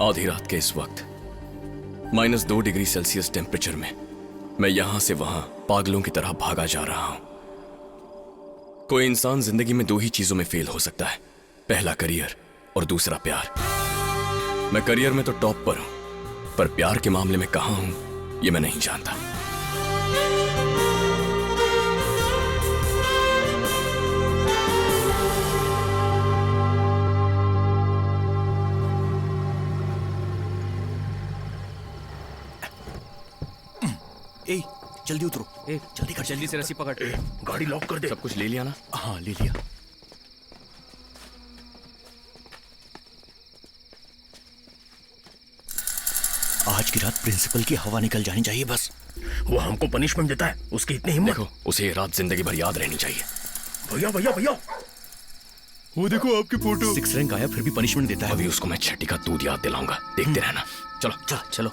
आधी रात के इस वक्त -2 डिग्री सेल्सियस टेम्परेचर में मैं यहां से वहां पागलों की तरह भागा जा रहा हूं। कोई इंसान जिंदगी में 2 ही चीजों में फेल हो सकता है, पहला करियर और दूसरा प्यार। मैं करियर में तो टॉप पर हूं, पर प्यार के मामले में कहां हूं ये मैं नहीं जानता। ए, जल्दी उतरो। ए, जल्दी कर, जल्दी से रस्सी पकड़। गाड़ी लॉक कर दे। सब कुछ ले लिया ना? हाँ, ले लिया। आज की रात प्रिंसिपल की हवा निकल जानी चाहिए बस। वो हमको पनिशमेंट देता है, उसकी इतनी हिम्मत। देखो, उसे ये रात जिंदगी भर याद रहनी चाहिए। भैया भैया भैया, वो देखो आपकी फोटो। 6 रैंक आया फिर भी पनिशमेंट देता है। अभी उसको मैं छठी का दूध याद दिलाऊंगा, देखते रहना। चलो चलो।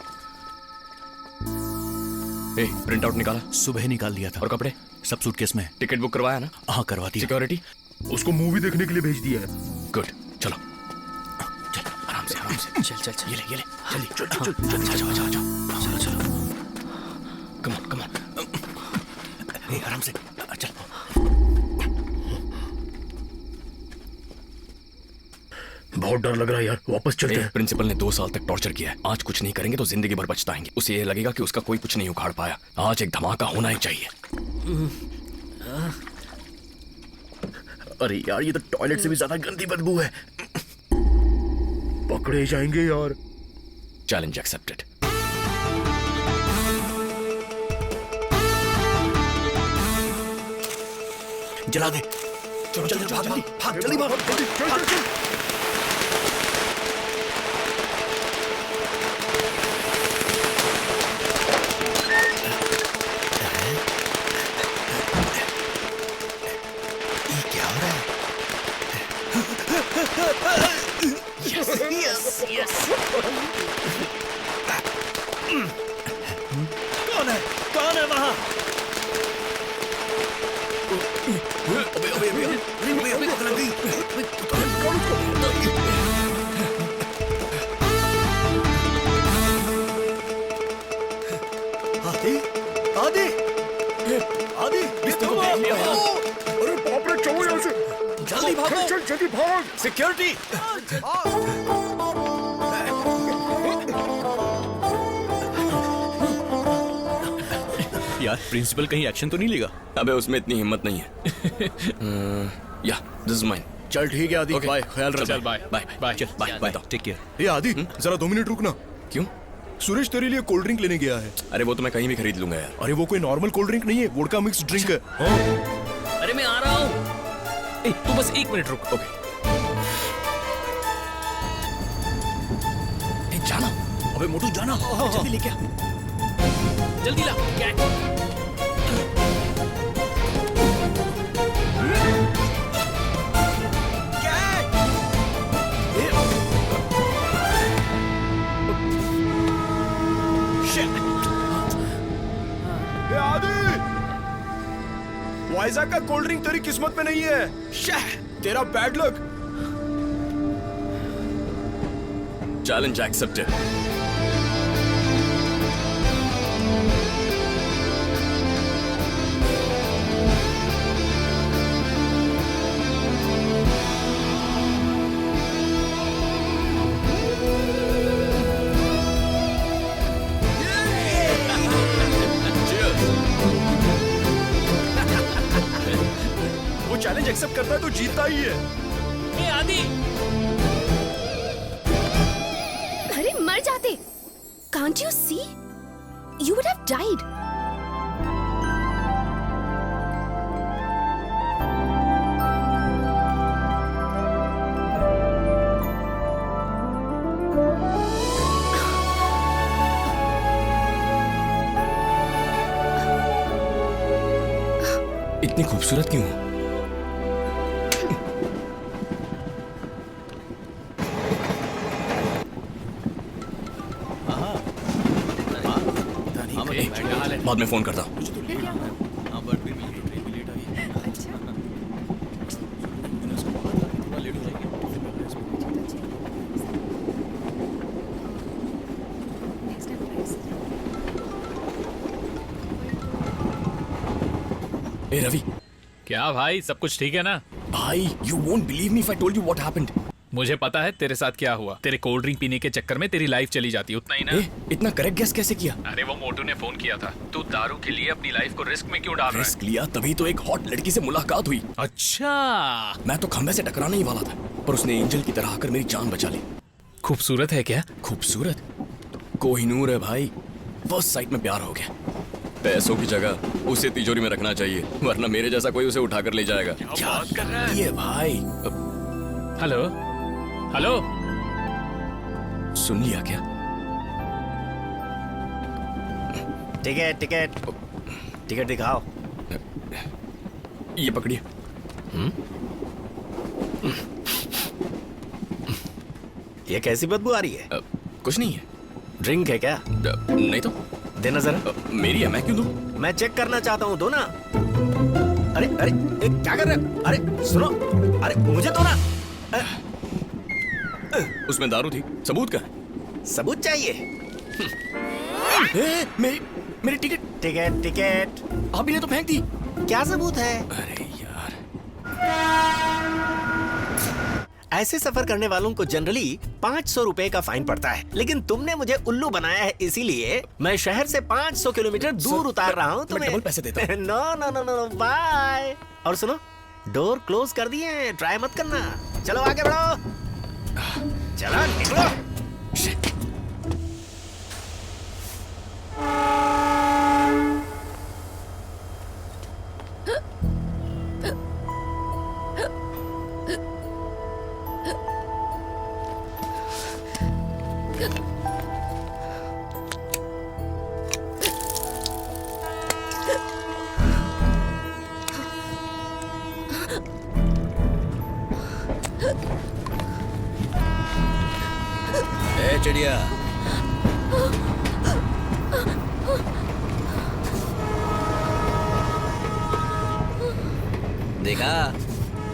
ए, प्रिंट आउट निकाला? सुबह निकाल दिया था। और कपड़े सब सूटकेस में। टिकट बुक करवाया ना? हाँ, करवा दिया। सिक्योरिटी? उसको मूवी देखने के लिए भेज दिया है। गुड, चलो चल, आराम से आराम से। चल ये ले जल्दी। चल चल चल चल चलो। Come on. आराम से चल। बहुत डर लग रहा है यार, वापस चलते हैं। प्रिंसिपल ने 2 साल तक टॉर्चर किया है। आज कुछ नहीं करेंगे तो जिंदगी भर पछताएंगे। उसे ये लगेगा कि उसका कोई कुछ नहीं उखाड़ पाया। आज एक धमाका होना ही चाहिए। अरे यार, ये तो टॉयलेट से भी ज्यादा गंदी बदबू है। पकड़े जाएंगे यार। Challenge accepted. जला दे। चलो जल्दी भाग, जल्दी भाग। क्या हो रहा है? यस। कौन है वहां? आदि, अरे बाप रे, चलो यहाँ से। जल्दी भागो। चल जल्दी भाग। सिक्योरिटी। यार, प्रिंसिपल कहीं एक्शन तो नहीं लेगा? अबे उसमें इतनी हिम्मत नहीं है। या दिस इज माइन। चल ठीक है आदि, बाय, ख्याल रख। चल बाय बाय। चल बाय, टेक केयर। ए आदि, जरा 2 मिनट रुकना। क्यों? सुरेश तेरे लिए कोल्ड ड्रिंक लेने गया है। अरे वो तो मैं कहीं भी खरीद लूंगा यार। अरे वो कोई नॉर्मल कोल्ड ड्रिंक नहीं है, वोडका मिक्स ड्रिंक है। हाँ। अरे मैं आ रहा हूँ। तू बस 1 मिनट रुक। ओके। जाना। अबे मोटू जाना, जल्दी लेके आ। जल्दी ला। ए आदि, वाइजा का कोल्ड ड्रिंक तेरी किस्मत में नहीं है। तेरा बैड लक। Challenge accepted. वो चैलेंज एक्सेप्ट करता है तो जीतता ही है। आदि, अरे मर जाते। Can't you see? You would have died. इतनी खूबसूरत क्यों हो? बाद में फोन करता हूँ। ए रवि, क्या भाई, सब कुछ ठीक है ना? भाई you won't believe me if I told you what happened. मुझे पता है तेरे साथ क्या हुआ। तेरे कोल्ड ड्रिंक पीने के चक्कर में तेरी लाइफ चली जाती, उतना ही ना? इतना करेक्ट गेस कैसे किया? अरे वो मोटू ने फोन किया था। तू दारू के लिए अपनी लाइफ को रिस्क में क्यों डाल रहा है? रिस्क लिया तभी तो एक हॉट लड़की से मुलाकात हुई। अच्छा, मैं तो खंभे से टकराने ही वाला था, पर उसने एंजल की तरह आकर मेरी जान बचा ली। खूबसूरत है क्या? खूबसूरत? कोहिनूर है भाई। फर्स्ट साइट में प्यार हो गया। पैसों की जगह उसे तिजोरी में रखना चाहिए, वरना मेरे जैसा कोई उसे उठाकर ले जाएगा। क्या बात कर रहा है ये भाई? हेलो हेलो, सुन लिया क्या? टिकट टिकट टिकट दिखाओ। ये पकड़िए। ये कैसी बदबू आ रही है? कुछ नहीं है। ड्रिंक है क्या? नहीं तो। देना जरा। मेरी है, मैं क्यों दूं? मैं चेक करना चाहता हूँ, दो ना। अरे अरे क्या कर रहे हो? अरे सुनो, अरे मुझे दो ना। उसमें दारू थी, सबूत का? सबूत चाहिए? मेरी टिकट। टिकट टिकट आप ही ने तो फेंक दी। क्या सबूत है? अरे यार, ऐसे सफर करने वालों को जनरली 500 रुपए का फाइन पड़ता है, लेकिन तुमने मुझे उल्लू बनाया है, इसीलिए मैं शहर से 500 किलोमीटर दूर उतार रहा हूँ तुम्हें। डबल पैसे देता हूँ। No no no no bye. और सुनो, डोर क्लोज कर दिए हैं, ट्राई मत करना। चलो आगे बढ़ो, चलो निकलो। ए चिड़िया, देखा,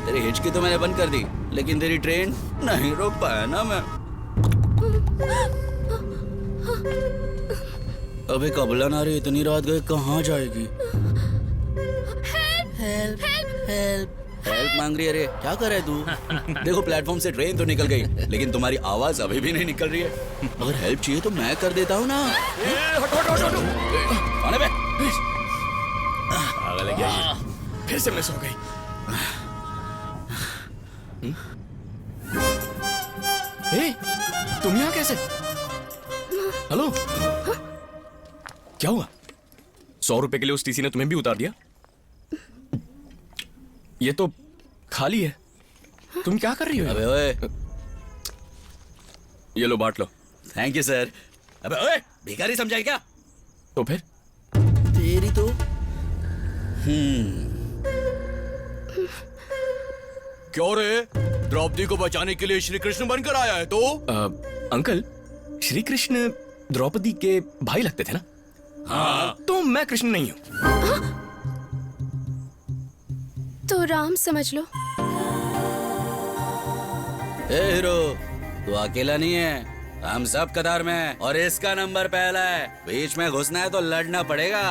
तेरी हिचकी तो मैंने बंद कर दी, लेकिन तेरी ट्रेन नहीं रोक पाया ना मैं। अबे कबला नारी, इतनी रात गए कहाँ जाएगी? हेल्प हेल्प हेल्प मांग रही है रे, क्या कर रहा है तू? देखो प्लेटफॉर्म से ट्रेन तो निकल गई, लेकिन तुम्हारी आवाज अभी भी नहीं निकल रही है। अगर हेल्प चाहिए तो मैं कर देता हूँ ना। कौन है बे? पागल है क्या ये? फिर से मिस हो गई। ए, तुम यहाँ कैसे? हेलो, क्या हुआ? 100 रुपए के लिए उस टीसी ने तुम्हें भी उतार दिया? ये तो खाली है। तुम क्या कर रही हो? अबे ओए, ये लो, बांट लो। Thank you sir. अबे ओए, भिखारी समझाए क्या? तो फिर तेरी तो क्यों रे? द्रौपदी को बचाने के लिए श्री कृष्ण बनकर आया है तो? अंकल, श्री कृष्ण द्रौपदी के भाई लगते थे ना? हाँ। तो मैं कृष्ण नहीं हूँ। तो राम समझ लो। ए हीरो, तू अकेला नहीं है, हम सब कतार में हैं और इसका नंबर पहला है। बीच में घुसना है तो लड़ना पड़ेगा।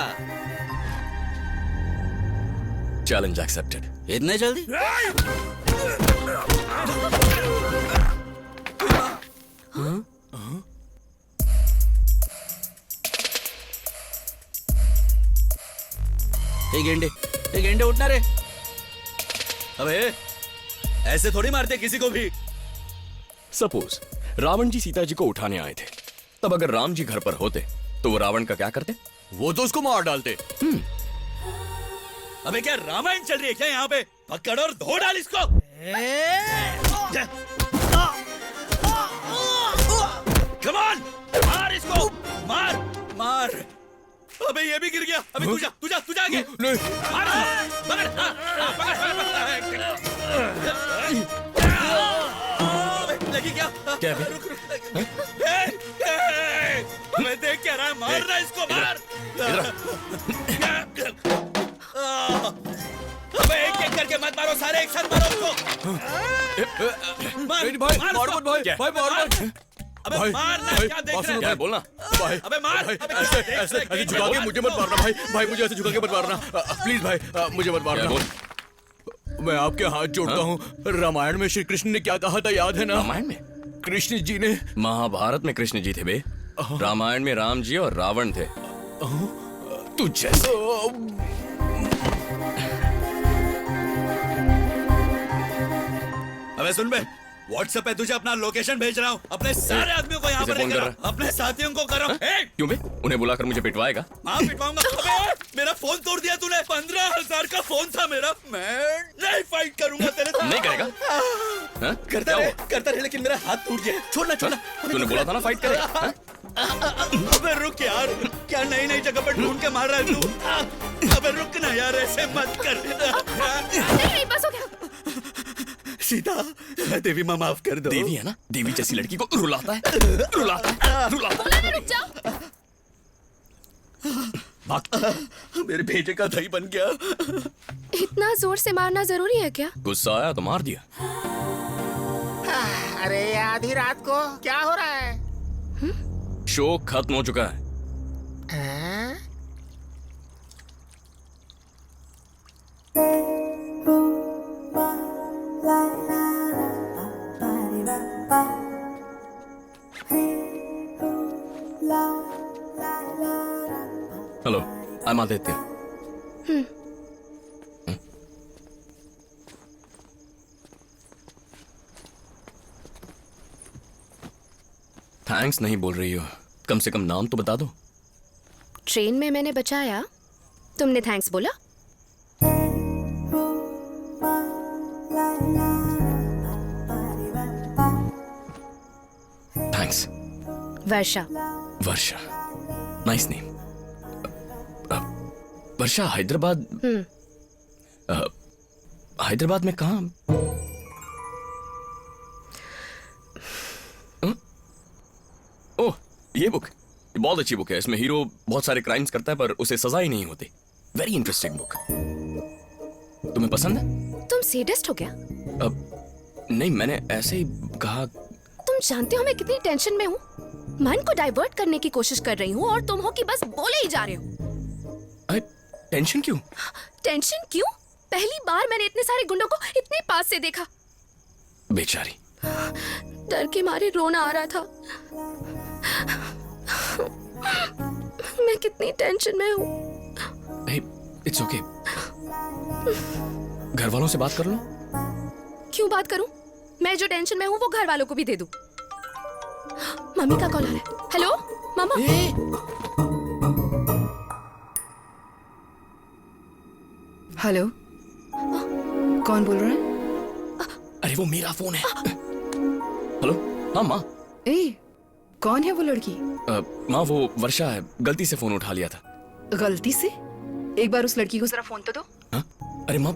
Challenge accepted. इतने जल्दी? एक गेंडे उठना रे। अबे ऐसे थोड़ी मारते किसी को भी। सपोज रावण जी सीता जी को उठाने आए थे, तब अगर राम जी घर पर होते तो वो रावण का क्या करते? वो तो उसको मार डालते। अबे क्या रामायण चल रही है क्या यहाँ पे? पकड़ और धो डाल इसको। कम ऑन, मार इसको, मार मार। अबे ये भी गिर गया। अबे तू जा आगे। मार, पकड़, अबे लगी क्या? क्या है? मैं देख क्या रहा है, मार रहा है इसको, मार। अबे एक करके मत मारो, सारे एक साथ मारो उसको। भाई मार मत भाई, भाई मार मत। अबे भाई, मार ना, भाई, क्या देख बात रहा सुनो, है? क्या है बोलना? भाई अबे मार, भाई, अबे ऐसे क्या ऐसे देख ऐसे रहा झुका है? के मुझे मत मारना भाई, भाई मुझे ऐसे झुका के मत मारना, प्लीज भाई, मुझे मत क्या मारना। बोल? मैं आपके हाथ जोड़ता हूँ, रामायण में श्री कृष्ण ने क्या कहा था याद है ना? रामायण में? कृष्ण जी ने महाभारत में कृष्ण जी थे बे, रामायण में राम जी और रावण थे। तू जैसे अबे सुन बे, व्हाट्सएप पे तुझे अपना लोकेशन भेज रहा हूँ, अपने सारे आदमियों को यहाँ किसे पर फोन लेकर कर आ, रहा? अपने साथियों को करो। क्यों बे? उन्हें बुलाकर मुझे पिटवाएगा? हाँ पिटवाऊंगा। अबे मेरा फोन तोड़ दिया तूने, 15,000 का फोन था मेरा, मैं नहीं फाइट करूंगा तेरे साथ। नहीं करेगा? हाँ? करता क्या रहे, हुआ? करता रहे, लेकिन मेरा हाथ टूट गया। छोड़ना छोड़ना। तूने बोला था ना फाइट करेगा? हाँ? अबे रुक यार, क्या नई नई जगह पर ढूंढ के मार रहा है तू? अबे रुक ना यार, ऐसे मत कर। नहीं बस हो गया। सीता, देवी माँ माफ कर दो। देवी है ना, देवी जैसी लड़की को रुलाता है, रुलाता है, रुलाता बोला ना रुक जाओ। है। मेरे बेटे का दही बन गया। इतना जोर से मारना जरूरी है क्या? गुस्सा आया तो मार दिया। अरे आधी रात को क्या हो रहा है? शो खत्म हो चुका है। हाँ? Hello, I am Aditya. Thanks नहीं बोल रही हो, कम से कम नाम तो बता दो। ट्रेन में मैंने बचाया, तुमने थैंक्स बोला? थैंक्स। वर्षा। वर्षा, नाइस नेम। वर्षा, हैदराबाद। हैदराबाद में कहाँ? ओह, ये बुक बहुत अच्छी बुक है। इसमें हीरो बहुत सारे क्राइम्स करता है पर उसे सजा ही नहीं होती। Very interesting book. तुम्हें पसंद है? तुम सेडिस्ट हो गया? नहीं, मैंने ऐसे ही कहा। तुम जानते हो मैं कितनी टेंशन में हूँ। मन को डाइवर्ट करने की कोशिश कर रही हूँ और तुम हो कि बस बोले ही जा रहे हो। अरे टेंशन क्यों? टेंशन क्यों? पहली बार मैंने इतने सारे गुंडों को इतने पास से देखा। बेचारी। डर के मारे रोना आ रहा था। मैं कितनी टेंशन में हूँ। It's okay. घर वालों से बात कर लो। क्यों बात करूं? मैं जो टेंशन में हूँ वो घर वालों को भी दे दूं। मम्मी का कॉल आ रहा है। हेलो मामा। हेलो, कौन बोल रहा है? अरे वो मेरा फोन है। हेलो, हाँ माँ। ए, कौन है वो लड़की? माँ वो वर्षा है, गलती से फोन उठा लिया था। गलती से? एक बार उस लड़की को जरा फोन तो दो। हाँ? अरे माँ,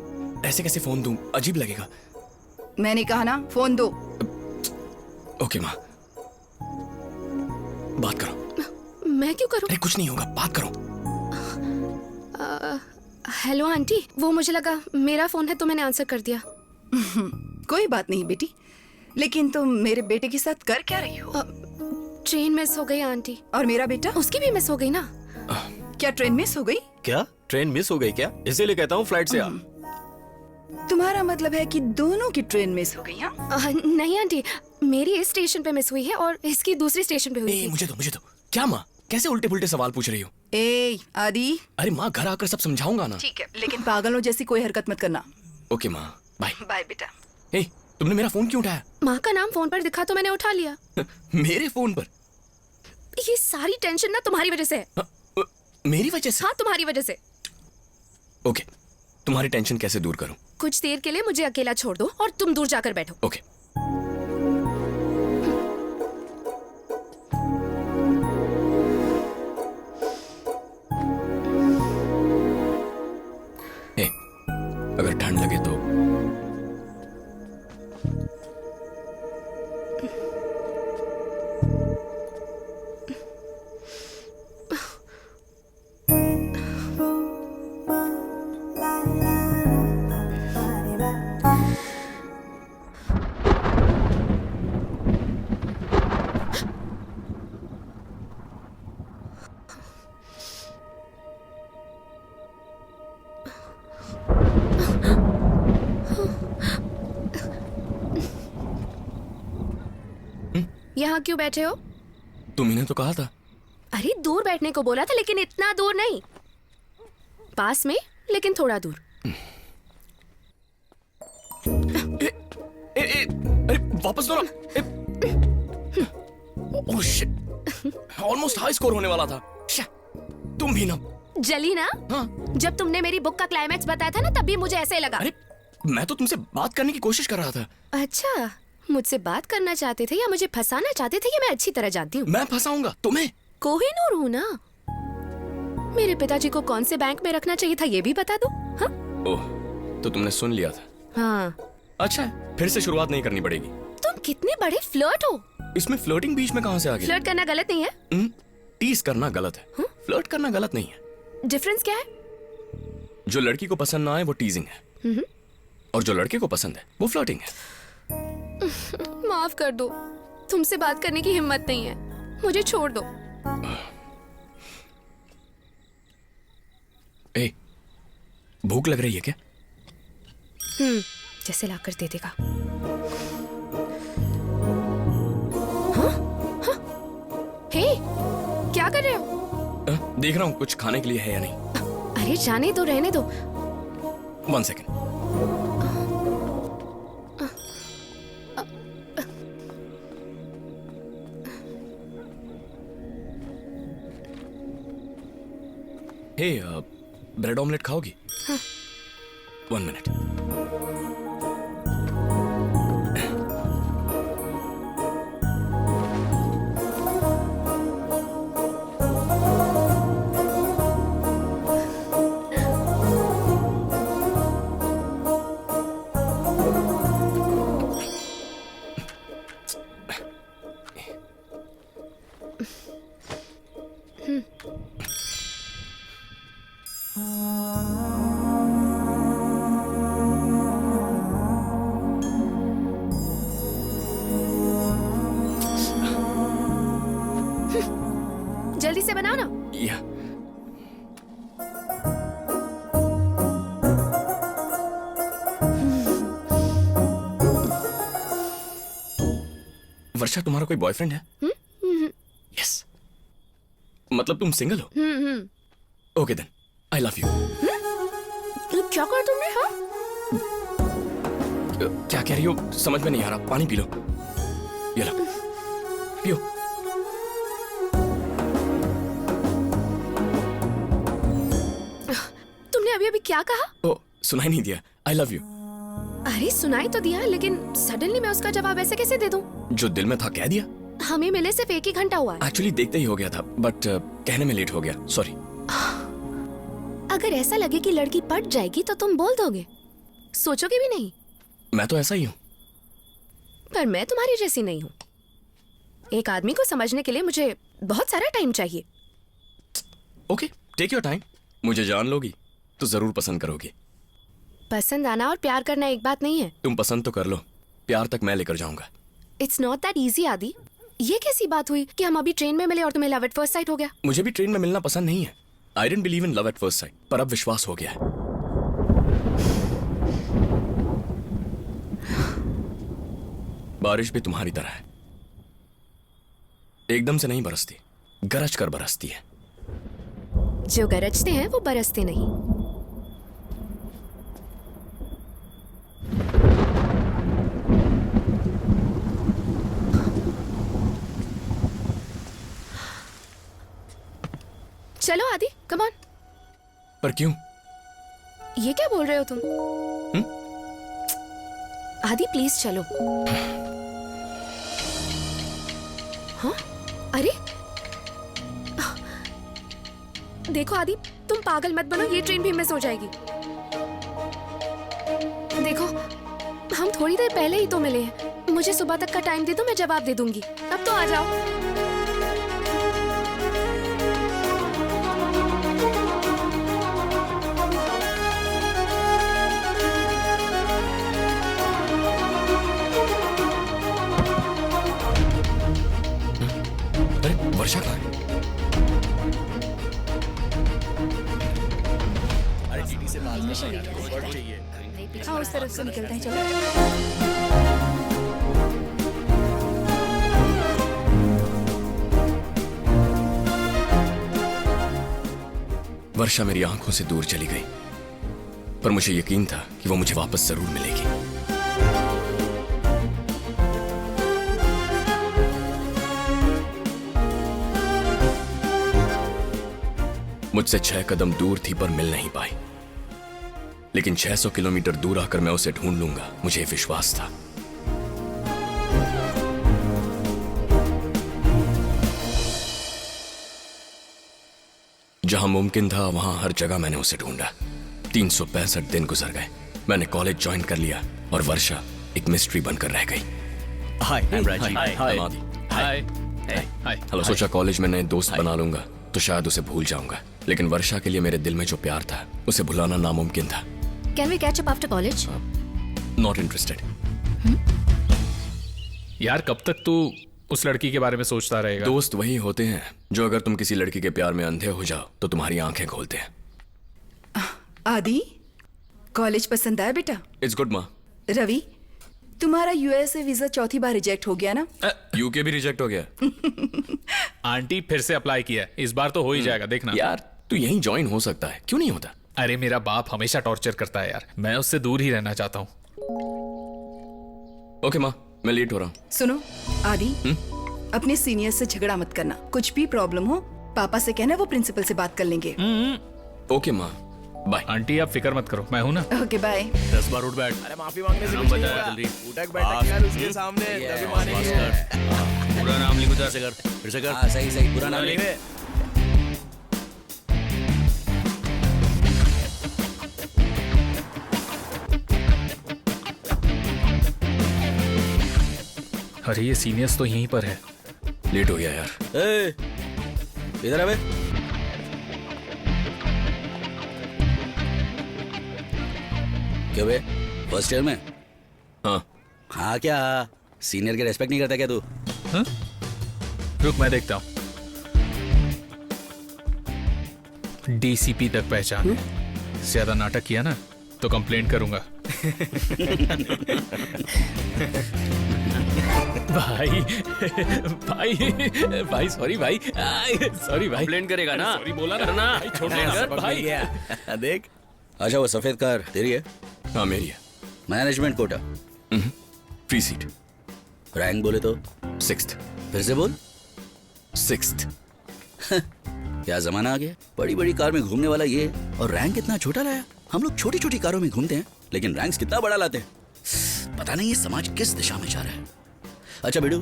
ऐसे कैसे फोन दूं? अजीब लगेगा। मैंने कहा ना, फोन दो। ओके माँ, बात करो। मैं क्यों करूं? अरे कुछ नहीं होगा, बात करो। हेलो आंटी, वो मुझे लगा मेरा फोन है तो मैंने आंसर कर दिया। कोई बात नहीं बेटी, लेकिन तुम मेरे बेटे के साथ कर क्या रही हो? ट्रेन मिस हो गई आंटी। और मेरा बेटा? उसकी भी मिस हो गई ना। क्या ट्रेन मिस हो गई? क्या ट्रेन मिस हो गई क्या? इसीलिए कहता हूँ फ्लाइट से आ। तुम्हारा मतलब है कि दोनों की ट्रेन मिस हो गई? हाँ, नहीं आंटी, मेरी इस स्टेशन पे मिस हुई है और इसकी दूसरी स्टेशन पे हुई ए, थी। मुझे दो। क्या माँ, कैसे उल्टे पुल्टे सवाल पूछ रही हो? ए आदि। अरे माँ, घर आकर सब समझाऊंगा ना। ठीक है, लेकिन पागलों जैसी कोई हरकत मत करना। ओके माँ, बाय। बाय बेटा। ए, तुमने मेरा फोन क्यों उठाया? माँ का नाम फोन पर दिखा तो मैंने उठा लिया। मेरे फोन पर? ये सारी टेंशन ना तुम्हारी वजह से है। हाँ, मेरी वजह से? हाँ, तुम्हारी वजह से। ओके, तुम्हारी टेंशन कैसे दूर करूं? कुछ देर के लिए मुझे अकेला छोड़ दो और तुम दूर जाकर बैठो। ओके। ए, अगर ठंड लगे तो यहाँ क्यों बैठे हो? तुम्ही तो कहा था। अरे दूर बैठने को बोला था, लेकिन इतना दूर नहीं, पास में लेकिन थोड़ा दूर। अरे वापस दो ना। Oh shit, almost high score होने वाला था। तुम भी ना। जली ना? हाँ। जब तुमने मेरी बुक का क्लाइमैक्स बताया था ना, तब भी मुझे ऐसे ही लगा। अरे मैं तो तुमसे बात करने की कोशिश कर रहा था। अच्छा, मुझसे बात करना चाहते थे या मुझे फंसाना चाहते थे, ये मैं अच्छी तरह जानती हूँ। मैं फंसाऊंगा तुम्हें? कोहिनूर हूँ ना। मेरे पिताजी को कौन से बैंक में रखना चाहिए था, ये भी बता दो। हाँ? ओह, तो तुमने सुन लिया था। हाँ। अच्छा है, फिर से शुरुआत नहीं करनी पड़ेगी। तुम कितने बड़े फ्लर्ट हो। इसमें फ्लर्टिंग बीच में कहाँ से आ गई? फ्लर्ट करना गलत नहीं है। टीज करना गलत है, फ्लर्ट करना गलत नहीं है। डिफरेंस क्या है? जो लड़की को पसंद ना आए वो टीजिंग है, और जो लड़के को पसंद है वो फ्लर्टिंग है। माफ कर दो, तुमसे बात करने की हिम्मत नहीं है, मुझे छोड़ दो। ए, भूख लग रही है क्या? जैसे लाकर दे देगा। हाँ? हाँ? हे, क्या कर रहे हो? देख रहा हूँ कुछ खाने के लिए है या नहीं। अरे जाने दो, रहने दो। 1 सेकेंड। हे, ब्रेड ऑमलेट खाओगी? 1 मिनट। जल्दी से बनाओ ना। या वर्षा, तुम्हारा कोई बॉयफ्रेंड है? यस, मतलब तुम सिंगल हो? Okay then, I love you. क्या कर तुमने? हाँ? क्या कह रही हो समझ में नहीं आ रहा। पानी पी लो, ये लो, पियो। तुमने अभी अभी क्या कहा? ओ, सुनाई नहीं दिया? आई लव यू। अरे सुनाई तो दिया, लेकिन सडनली मैं उसका जवाब ऐसे कैसे दे दूं? जो दिल में था कह दिया। हमें मिले सिर्फ 1 ही घंटा हुआ है। एक्चुअली देखते ही हो गया था, बट कहने में लेट हो गया, सॉरी। अगर ऐसा लगे कि लड़की पट जाएगी तो तुम बोल दोगे, सोचोगे भी नहीं। मैं तो ऐसा ही हूँ। पर मैं तुम्हारी जैसी नहीं हूँ। एक आदमी को समझने के लिए मुझे बहुत सारा टाइम चाहिए। Okay, take your time. मुझे जान लोगी तो जरूर पसंद करोगी। पसंद आना और प्यार करना एक बात नहीं है। तुम पसंद तो कर लो, प्यार तक मैं लेकर जाऊंगा। इट्स नॉट दैट इजी आदि। ये कैसी बात हुई कि हम अभी ट्रेन में मिले और तुम्हें लव एट फर्स्ट साइट हो गया? मुझे भी ट्रेन में मिलना पसंद नहीं है। I didn't believe in love at first sight, पर अब विश्वास हो गया है। बारिश भी तुम्हारी तरह है, एकदम से नहीं बरसती, गरज कर बरसती है। जो गरजते हैं वो बरसते नहीं। चलो आदि, कम ऑन। पर क्यों? ये क्या बोल रहे हो तुम? आदि प्लीज चलो। हाँ? अरे देखो आदि, तुम पागल मत बनो, ये ट्रेन भी मिस हो जाएगी। देखो, हम थोड़ी देर पहले ही तो मिले हैं। मुझे सुबह तक का टाइम दे दो, मैं जवाब दे दूंगी। अब तो आ जाओ। अरे वर्षा कहाँ है? अरे जीटी से बात चाहिए। हाँ, उस तरफ से निकलते हैं, चलो। वर्षा मेरी आंखों से दूर चली गई, पर मुझे यकीन था कि वो मुझे वापस जरूर मिलेगी। मुझसे 6 कदम दूर थी पर मिल नहीं पाई, लेकिन 600 किलोमीटर दूर आकर मैं उसे ढूंढ लूंगा, मुझे विश्वास था। जहां मुमकिन था वहां हर जगह मैंने उसे ढूंढा। 365 दिन गुजर गए। मैंने कॉलेज ज्वाइन कर लिया और वर्षा एक मिस्ट्री बनकर रह गई। Hi, I am Rajeev. Hi hi. Hello. सोचा कॉलेज में नए दोस्त बना लूंगा तो शायद उसे भूल जाऊंगा, लेकिन वर्षा के लिए मेरे दिल में जो प्यार था उसे भुलाना नामुमकिन था। Can we catch up after college? Not interested. यार कब तक तू उस लड़की के बारे में सोचता रहेगा? दोस्त वही होते हैं जो अगर तुम किसी लड़की के प्यार में अंधे हो जाओ तो तुम्हारी आंखें खोलते हैं। आदि, कॉलेज पसंद आया बेटा? इट्स गुड माँ। रवि, तुम्हारा यूएसए वीजा चौथी बार रिजेक्ट हो गया ना? यूके भी रिजेक्ट हो गया। आंटी फिर से अप्लाई किया है, इस बार तो हो ही जाएगा, देखना। यार तू यहीं ज्वाइन हो सकता है, क्यों नहीं होता? अरे मेरा बाप हमेशा टॉर्चर करता है यार, मैं उससे दूर ही रहना चाहता हूँ। ओके माँ, मैं लेट हो रहा हूँ। सुनो आदि, अपने सीनियर से झगड़ा मत करना। कुछ भी प्रॉब्लम हो पापा से कहना, वो प्रिंसिपल से बात कर लेंगे। ओके माँ, बाय। आंटी आप फिक्र मत करो, मैं हूं ना। Okay bye. 10 बार उठ बैठ। अरे माफी मांगने से कुछ नहीं होगा। जल्दी। उठक बैठक यार उसके सामने तभी मानेंगे। पूरा नाम लिखो, जरा से कर, फिर से कर। हाँ, सही सही, पूरा नाम लिख। अरे ये सीनियर्स तो यहीं पर है। लेट हो गया यार। ए, इधर आ बे। क्यों बे, फर्स्ट ईयर में? हाँ। हाँ क्या, सीनियर के रेस्पेक्ट नहीं करता क्या तू? हाँ? रुक मैं देखता हूँ। डीसीपी तक पहचान है। ज्यादा नाटक किया ना तो कंप्लेंट करूंगा। भाई भाई भाई सॉरी भाई, सॉरी भाई। कंप्लेंट करेगा ना? सॉरी बोला ना भाई, छोड़ दे भाई। देख। अच्छा वो सफेद कार तेरी है? हाँ मेरी है। Management quota? Free seat. Rank बोले तो? 6th। फिर से बोल। 6th। क्या जमाना आ गया, बड़ी बड़ी कार में घूमने वाला ये और रैंक कितना छोटा लाया। हम लोग छोटी छोटी कारों में घूमते हैं लेकिन रैंक्स कितना बड़ा लाते हैं। पता नहीं ये समाज किस दिशा में जा रहा है। अच्छा बेडू,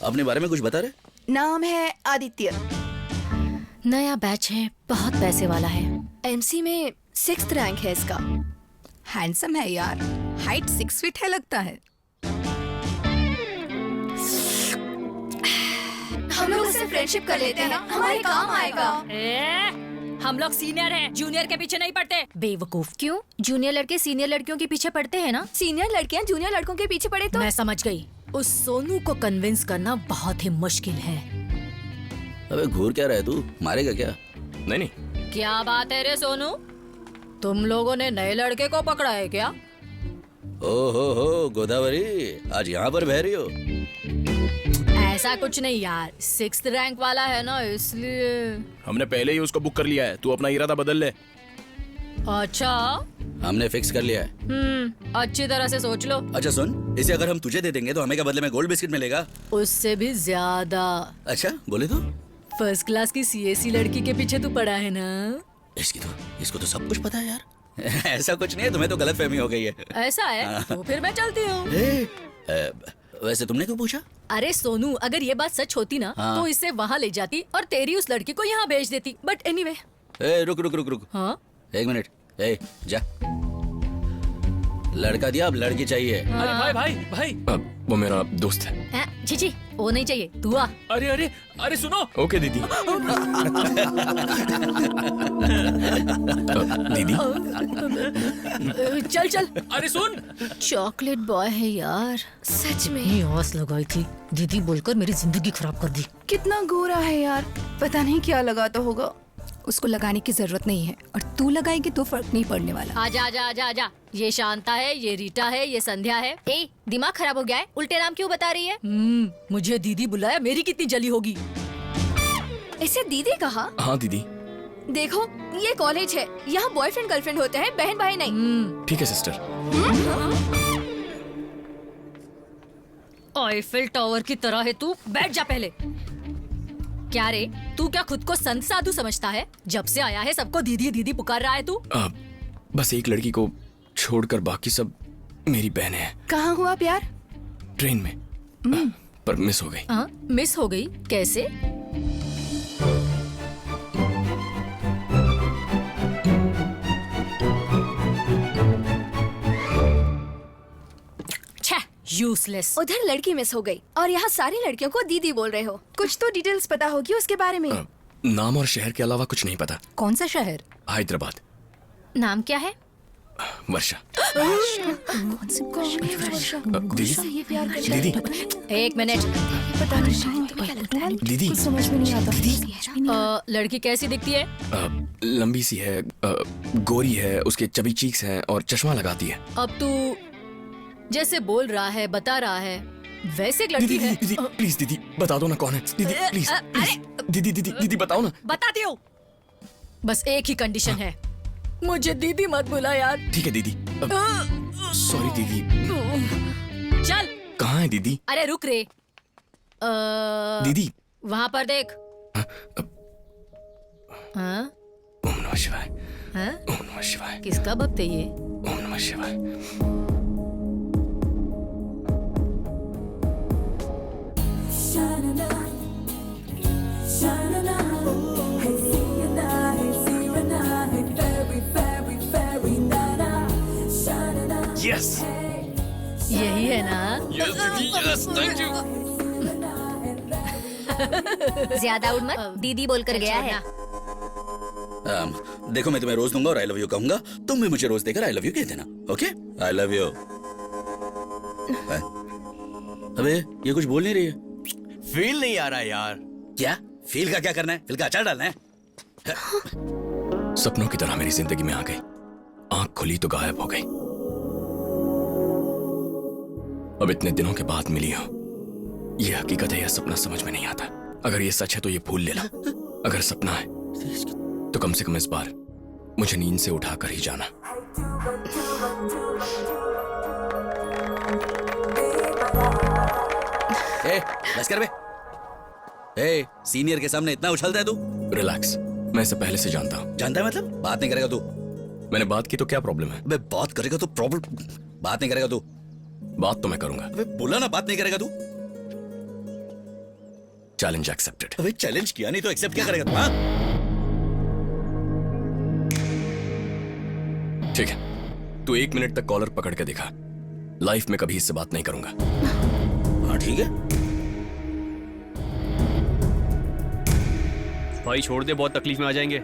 अपने बारे में कुछ बता रहे? नाम है आदित्य। नया बैच है, बहुत पैसे वाला है। एमसी में 6th रैंक है इसका। हैंडसम है यार, हाइट 6 फीट है लगता है। हम लोग उससे फ्रेंडशिप कर लेते हैं, हमारे काम आएगा। हम लोग सीनियर हैं, जूनियर के पीछे नहीं पड़ते। बेवकूफ। क्यों? जूनियर लड़के सीनियर लड़कियों के पीछे पड़ते हैं ना। सीनियर लड़कियां जूनियर लड़कों के पीछे पड़े तो? मैं समझ गई। उस सोनू को कन्विंस करना बहुत ही मुश्किल है। अबे घूर क्या रहा है तू, मारेगा क्या? नहीं नहीं। क्या बात है रे सोनू, तुम लोगों ने नए लड़के को पकड़ा है क्या? हो गोदावरी, आज यहाँ पर बह रही हो? ऐसा कुछ नहीं यार, 6th रैंक वाला है ना इसलिए। हमने पहले ही उसको बुक कर लिया है, तू अपना इरादा बदल ले। अच्छा, हमने फिक्स कर लिया है। अच्छी तरह से सोच लो। अच्छा सुन, इसे अगर हम तुझे दे देंगे तो हमें क्या बदले में गोल्ड बिस्किट मिलेगा? उससे भी ज्यादा। अच्छा बोले तो? फर्स्ट क्लास की सीएससी लड़की के पीछे तू पड़ा है ना। इसको तो सब कुछ पता है यार। ऐसा कुछ नहीं है, तुम्हें तो गलतफहमी हो गई है। ऐसा है तो फिर मैं चलती हूँ। वैसे तुमने क्यों पूछा? अरे सोनू, अगर ये बात सच होती ना तो इसे वहाँ ले जाती और तेरी उस लड़की को यहाँ भेज देती। But anyway. रुक। हाँ? 1 मिनट। जा। लड़का दिया, अब लड़की चाहिए। अरे भाई वो मेरा दोस्त है। जी वो नहीं चाहिए, तू आ। अरे सुनो। ओके दीदी। दीदी। चल। अरे सुन, चॉकलेट बॉय है यार। सच में ये आस लगाई थी, दीदी बोलकर मेरी जिंदगी खराब कर दी। कितना गोरा है यार, पता नहीं क्या लगाता होगा। उसको लगाने की जरूरत नहीं है, और तू लगाएगी तो फर्क नहीं पड़ने वाला। आजा। ये शांता है, ये रीटा है, ये संध्या है। ए, दिमाग खराब हो गया है? उल्टे नाम क्यों बता रही है? मुझे दीदी बुलाया, मेरी कितनी जली होगी। इसे दीदी कहा? हाँ दीदी। देखो ये कॉलेज है, यहाँ बॉयफ्रेंड गर्लफ्रेंड होते हैं, बहन भाई नहीं। ठीक है सिस्टर। ऑयफिल टावर की तरह है तू, बैठ जा पहले। क्या रे, तू क्या खुद को संत साधु समझता है? जब से आया है सबको दीदी दीदी पुकार रहा है तू। बस एक लड़की को छोड़कर बाकी सब मेरी बहनें हैं। कहाँ हुआ प्यार? ट्रेन में पर मिस हो गई। हाँ, मिस हो गई? कैसे? यूजलेस। उधर लड़की मिस हो गई और यहाँ सारी लड़कियों को दीदी बोल रहे हो। कुछ तो डिटेल्स पता होगी उसके बारे में। नाम और शहर के अलावा कुछ नहीं पता। कौन सा शहर? हैदराबाद। नाम क्या है? वर्षा। कौन सी दीदी ये प्यार कर दीदी एक मिनट। पता नहीं दीदी कुछ समझ में नहीं आता। लड़की कैसी दिखती है? लंबी सी है, गोरी है, उसके चबी चीक्स हैं और चश्मा लगाती है। अब तू जैसे बोल रहा है, बता रहा है, वैसे एक लड़की दीदी है। दीदी प्लीज दीदी बता दो ना कौन है। दीदी प्लीज दीदी दीदी दीदी बताओ ना। बताती हूँ। बस एक ही कंडीशन है, मुझे दीदी मत बुला यार। ठीक है दीदी। सॉरी दीदी। चल। कहाँ है दीदी? अरे रुक रे। दीदी वहाँ पर देख। हाँ? ओम नमः शिवाय। हाँ? ओम नमः शिवाय। किसका भक्त है ये? ओम नमः शिवाय। यस यही है ना? यस दीदी यस, थैंक यू। ज्यादा उड़ मत, दीदी बोलकर गया है। देखो मैं तुम्हें रोज दूंगा और आई लव यू कहूंगा, तुम भी मुझे रोज देकर आई लव यू कह देना। ओके? I love you. अबे ये कुछ बोल नहीं रही है। फील नहीं आ रहा यार। क्या फील का क्या करना है? फील का अचार डालना है? सपनों की तरह मेरी जिंदगी में आ गई। आंख खुली तो गायब हो गई। अब इतने दिनों के बाद मिली हो। ये हकीकत है या सपना समझ में नहीं आता। अगर ये सच है तो ये भूल लेना। अगर सपना है तो कम से कम इस बार मुझे नींद से उठाकर ही जाना। बस कर बे। सीनियर के सामने इतना उछलता है तू? रिलैक्स, मैं इसे पहले से जानता हूँ। जानता है मतलब? बात नहीं करेगा तू? मैंने बात की तो क्या प्रॉब्लम है? बे बात करेगा तो प्रॉब्लम। बात नहीं करेगा तू? बात तो मैं करूंगा। अबे बोला ना बात नहीं करेगा तू। Challenge accepted. अबे चैलेंज किया नहीं तो एक्सेप्ट क्या करेगा तू? हाँ? ठीक है, तू 1 मिनट तक कॉलर पकड़ के दिखा। लाइफ में कभी इससे बात नहीं करूंगा। हाँ ठीक है। भाई छोड़ दे, बहुत तकलीफ में आ जाएंगे।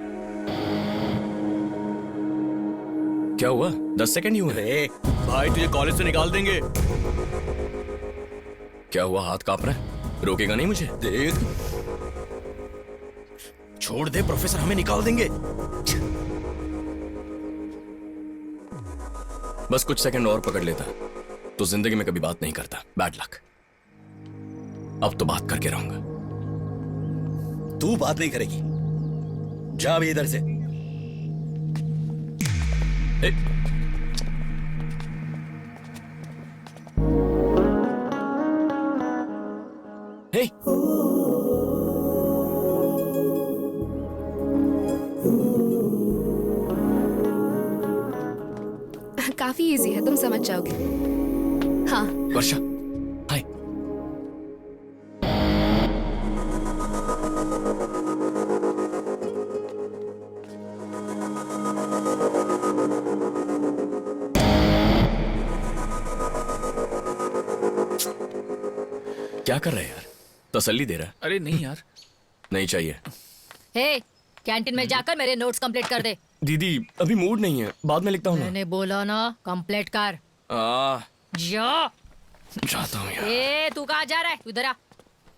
क्या हुआ? 10 सेकंड ही हुए। अरे भाई तुझे कॉलेज से निकाल देंगे। क्या हुआ? हाथ कांप रहा है? रोकेगा नहीं मुझे? देख, छोड़ दे, प्रोफेसर हमें निकाल देंगे। बस कुछ सेकंड और पकड़ लेता तो जिंदगी में कभी बात नहीं करता। Bad luck. अब तो बात करके रहूंगा। तू बात नहीं करेगी। जा अभी इधर से। ए, हे, काफी इजी है, तुम समझ जाओगे। हाँ। वर्षा, हाय। क्या कर रहे हैं यार? तसल्ली दे रहा है? अरे नहीं यार। नहीं चाहिए। हे, कैंटीन में जाकर मेरे नोट्स कंप्लीट कर दे। दीदी अभी मूड नहीं है, बाद में लिखता हूँ ना। मैंने बोला ना कंप्लीट कर। जा। जाता हूँ यार। ए तू कहाँ जा रहा है? इधर आ।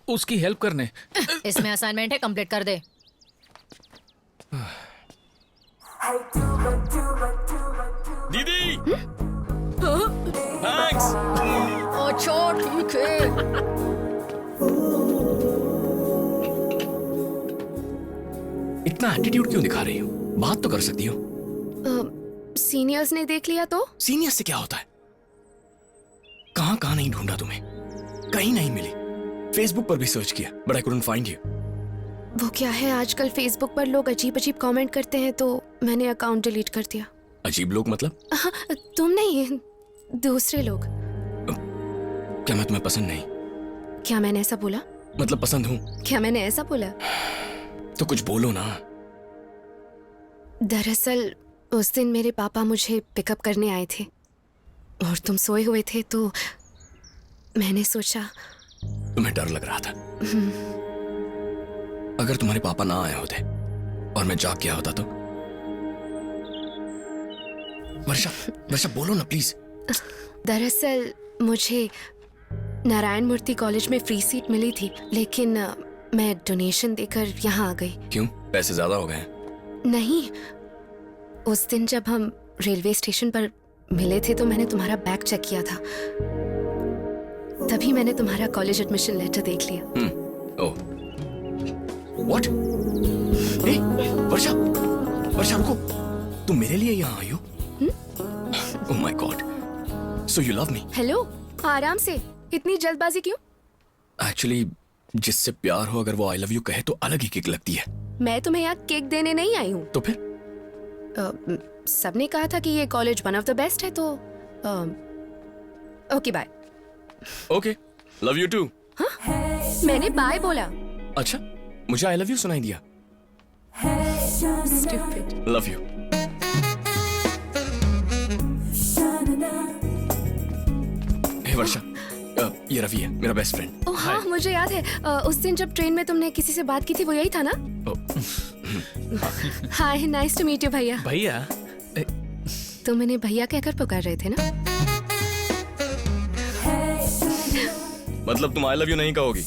उसकी हेल्प करने। इसमें असाइनमेंट है, कंप्लीट कर दे। दीदी थैंक्स। अच्छा ठीक है। इतना एटीट्यूड क्यों दिखा रही हो? बात तो कर सकती हो। सीनियर्स ने देख लिया तो? सीनियर से क्या होता है? कहां कहां नहीं ढूंढा तुम्हें, कहीं नहीं मिली। फेसबुक पर भी सर्च किया but I couldn't find you. वो क्या है, आजकल फेसबुक पर लोग अजीब अजीब कमेंट करते हैं तो मैंने अकाउंट डिलीट कर दिया। अजीब लोग मतलब? तुम नहीं, दूसरे लोग। क्या मैं तुम्हें पसंद नहीं? क्या मैंने ऐसा बोला? मतलब पसंद हूं? क्या मैंने ऐसा बोला? तो कुछ बोलो ना। दरअसल उस दिन मेरे पापा मुझे पिकअप करने आए थे और तुम सोए हुए थे तो मैंने सोचा। तुम्हें डर लग रहा था? अगर तुम्हारे पापा ना आए होते और मैं जाग गया होता तो? वर्षा, वर्षा बोलो ना प्लीज। दरअसल मुझे नारायण मूर्ति कॉलेज में फ्री सीट मिली थी, लेकिन मैं डोनेशन देकर यहाँ आ गई। क्यों, पैसे ज्यादा हो गए? नहीं, उस दिन जब हम रेलवे स्टेशन पर मिले थे तो मैंने तुम्हारा बैग चेक किया था, तभी मैंने तुम्हारा कॉलेज एडमिशन लेटर देख लिया। ओह, व्हाट? वर्षा, वर्षा रुको, तुम मेरे लिए यहाँ आई हो? Oh my God, so you love me? Hello, आराम से, इतनी जल्दबाजी क्यों? एक्चुअली जिससे प्यार हो अगर वो आई लव यू कहे तो अलग ही किक लगती है। मैं तुम्हें यहाँ केक देने नहीं आई हूँ। तो फिर? सबने कहा था कि ये college one of the best है तो okay bye. Okay, love you too. हाँ? मैंने बाय बोला। अच्छा, मुझे आई लव यू सुनाई दिया। Stupid. Love you. Hey Varsha, ये रवि है, मेरा बेस्ट फ्रेंड। ओह हाँ, मुझे याद है, उस दिन जब ट्रेन में तुमने किसी से बात की थी वो यही था ना? हाय, नाइस टू मीट यू भैया। भैया? तुम इन्हें भैया कहकर पुकार रहे थे ना? मतलब तुम आई लव यू नहीं कहोगी?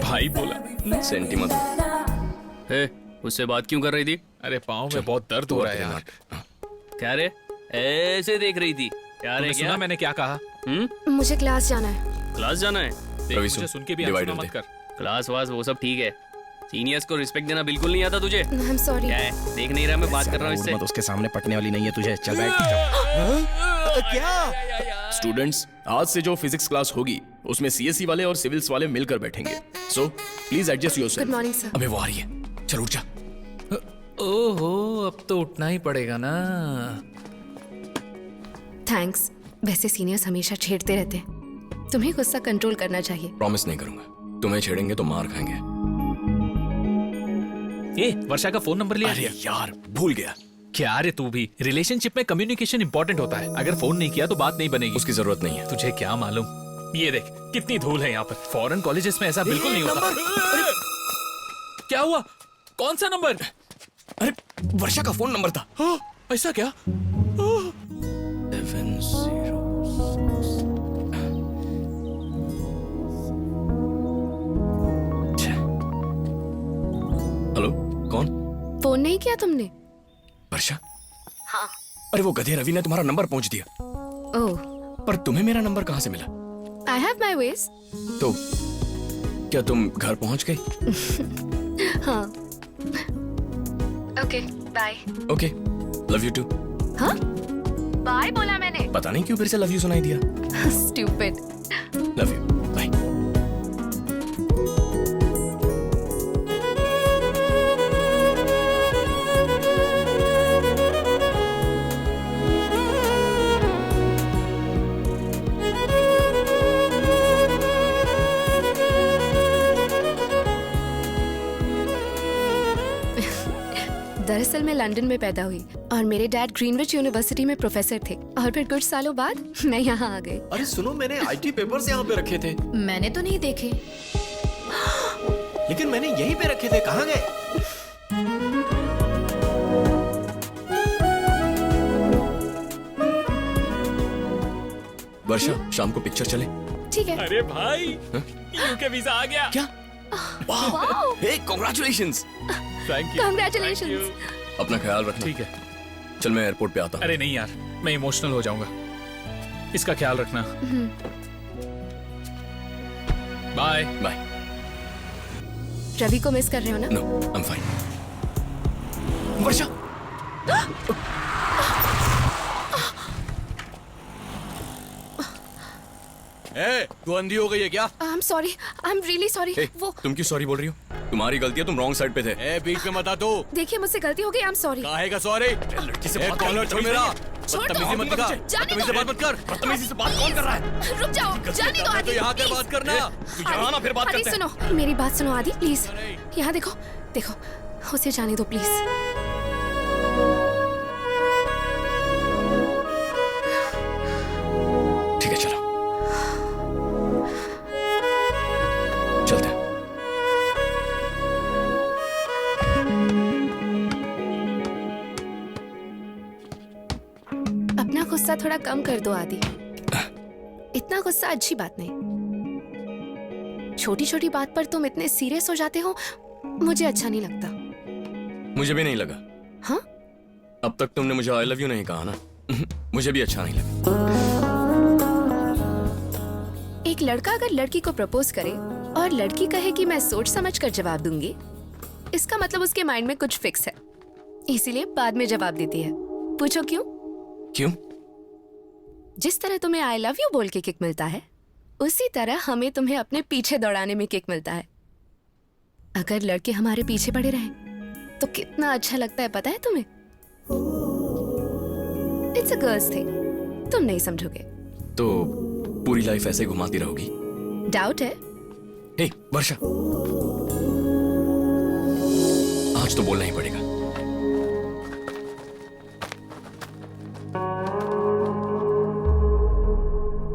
भाई बोला। सेंटी मत। उससे बात क्यों कर रही थी? अरे पाँव में बहुत दर्द हो रहा है यार। क्या रे, ऐसे देख रही थी? क्या रे, सुना मैंने क्या कहा? मुझे क्लास जाना है। क्लास जाना है? देख, मुझे सुन के भी अनसुना मत कर। क्लास वास वो सब ठीक है, सीनियर्स को रिस्पेक्ट देना बिल्कुल नहीं आता तुझे। आई एम सॉरी। क्या है, देख नहीं रहा मैं बात कर रहा हूँ इससे? उसके सामने पटने वाली नहीं है तुझे, चल बैठ। क्या? स्टूडेंट्स, आज से जो फिजिक्स क्लास होगी उसमें सीएससी वाले और सिविल्स वाले मिलकर बैठेंगे। So please adjust yourself. Good morning sir. अबे वो आ रही है, चल उठ जा। ओहो, अब तो उठना ही पड़ेगा ना। थैंक्स। वैसे सीनियर्स हमेशा छेड़ते रहते हैं, तुम्हें गुस्सा कंट्रोल करना चाहिए। प्रॉमिस नहीं करूंगा, तुम्हें छेड़ेंगे तो मार खाएंगे। वर्षा का फोन नंबर लिया? अरे यार, भूल गया। क्या रे तू भी, रिलेशनशिप में कम्युनिकेशन इंपॉर्टेंट होता है। अगर फोन नहीं किया तो बात नहीं बनेगी। उसकी जरूरत नहीं है। तुझे क्या मालूम, ये देख कितनी धूल है यहाँ पर। फॉरेन कॉलेजेस में ऐसा बिल्कुल नहीं होता। क्या हुआ, कौन सा नंबर? अरे वर्षा का फोन नंबर था। ऐसा क्या? हेलो, कौन? फोन नहीं किया तुमने? वर्षा? हाँ। अरे वो गधे रवि ने तुम्हारा नंबर पहुंच दिया। ओह, पर तुम्हें मेरा नंबर कहां से मिला? I have my ways. तो क्या तुम घर पहुंच गई? हाँ। Okay, bye. Okay, love you too. हाँ? बाय बोला मैंने। पता नहीं क्यों फिर से लव यू सुनाई दिया। Stupid. Love you, bye. दरअसल मैं लंदन में पैदा हुई और मेरे डैड ग्रीनविच यूनिवर्सिटी में प्रोफेसर थे और फिर कुछ सालों बाद मैं यहाँ आ गई। अरे सुनो, मैंने आईटी पेपर्स यहाँ पे रखे थे। मैंने तो नहीं देखे। लेकिन मैंने यहीं पे रखे थे, कहाँ गए? वर्षा, शाम को पिक्चर चले? ठीक है। अरे भाई, यूके वीजा आ गया। क्या? वाह, हे कांग्रेचुलेशंस। Thank you. Congratulations. अपना ख्याल रखना। ठीक है। चल मैं एयरपोर्ट पे आता हूँ। अरे नहीं यार, मैं इमोशनल हो जाऊंगा। इसका ख्याल रखना। Bye bye. रवि को मिस कर रहे हो ना? No, I am fine. Varsha, ए, तू अंधी हो गई है क्या? I am sorry, I am really sorry. ए, वो तुम क्यों सॉरी बोल रही हो? तुम्हारी गलती है, तुम रॉन्ग साइड पे थे। ए, बीच में मत आ तू। देखिए मुझसे गलती हो गई, आई एम सॉरी। काहे का सॉरी? लड़की से ए, बात कॉलर छोड़ मेरा। छोड़ दो। बदतमीजी मत दिखा। जाने बदतमीजी से दो। बात मत कर। बदतमीजी से बात कौन कर रहा है? रुक जाओ, जाने दो आदि। तो यहाँ कर बात करना। तू यहाँ ना, फिर बात आदि करते हैं। सुनो, मेरी बात सुनो आदि प्लीज। यहाँ देखो, देखो, उसे जाने दो प्लीज। ठीक है, चलो चलते हैं। अपना गुस्सा थोड़ा कम कर दो आदि। इतना गुस्सा अच्छी बात नहीं। छोटी छोटी बात पर तुम इतने सीरियस हो जाते हो, मुझे अच्छा नहीं लगता। मुझे भी नहीं लगा। हाँ? अब तक तुमने मुझे आई लव यू नहीं कहा ना। मुझे भी अच्छा नहीं लगा। एक लड़का अगर लड़की को प्रपोज करे और लड़की कहे कि मैं सोच समझ कर जवाब दूंगी, इसका मतलब उसके माइंड में कुछ फिक्स है, इसीलिए बाद में जवाब देती है। पूछो क्यों? क्यों? जिस तरह तुम्हें आई लव यू बोल के किक मिलता है, उसी तरह हमें तुम्हें अपने पीछे दौड़ाने में किक मिलता है। अगर लड़के हमारे पीछे पड़े रहें तो कितना अच्छा लगता है, पता है तुम्हें? इट्स अ गर्ल्स थिंग, तुम नहीं समझोगे। तो पूरी लाइफ ऐसे घुमाती रहोगी? डाउट है? हे वर्षा, आज तो बोलना ही पड़ेगा।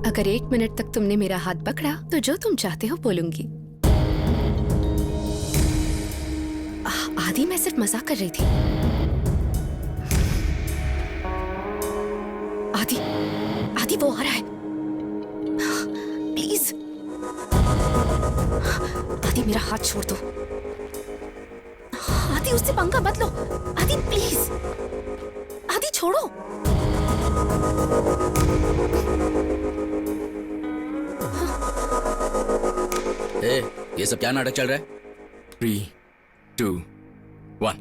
अगर 1 मिनट तक तुमने मेरा हाथ पकड़ा तो जो तुम चाहते हो बोलूंगी। आदि, मैं सिर्फ मजाक कर रही थी। आदि, आदि वो आ रहा है, प्लीज। आदि मेरा हाथ छोड़ दो। आदि उससे पंगा मत लो। आदि प्लीज, आदि छोड़ो। ए, ये सब क्या नाटक चल रहा है? 3, 2, 1।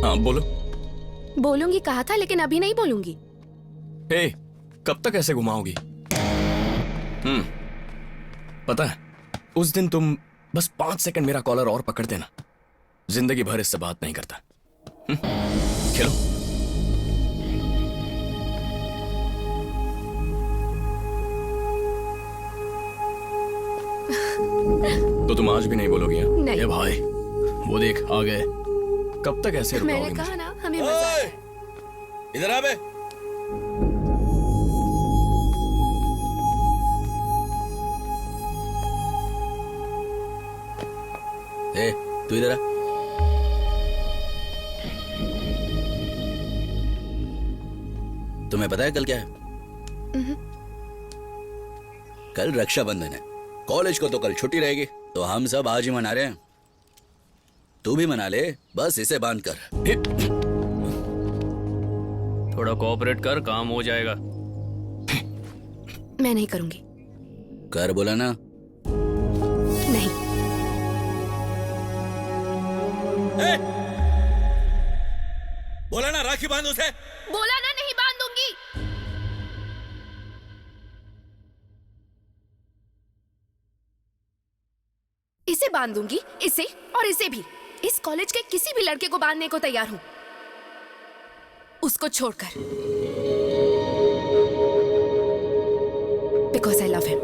हाँ बोलो। बोलूंगी कहा था, लेकिन अभी नहीं बोलूंगी। हे, कब तक ऐसे घुमाओगी? पता है, उस दिन तुम बस 5 सेकंड मेरा कॉलर और पकड़ देना, जिंदगी भर इससे बात नहीं करता। खेलो। तो तुम आज भी नहीं बोलोगी? हाँ? नहीं। ए भाई, वो देख आ गए। कब तक ऐसे मैंने रुकाओगी कहा मुझे? ना, हमें मजा आता है। इधर आ बे। ए, तू इधर आ। तुम्हें पता है कल क्या है? कल रक्षाबंधन है। कॉलेज को तो कल छुट्टी रहेगी, तो हम सब आज ही मना रहे हैं। तू भी मना ले, बस इसे बांध कर। थोड़ा कोऑपरेट कर, काम हो जाएगा। मैं नहीं करूंगी। कर बोला ना। नहीं। बोला ना राखी बांध उसे। बोला ना, नहीं बांधूंगी। इसे बांधूंगी, इसे और इसे भी। इस कॉलेज के किसी भी लड़के को बांधने को तैयार हूं, उसको छोड़कर। Because I love him.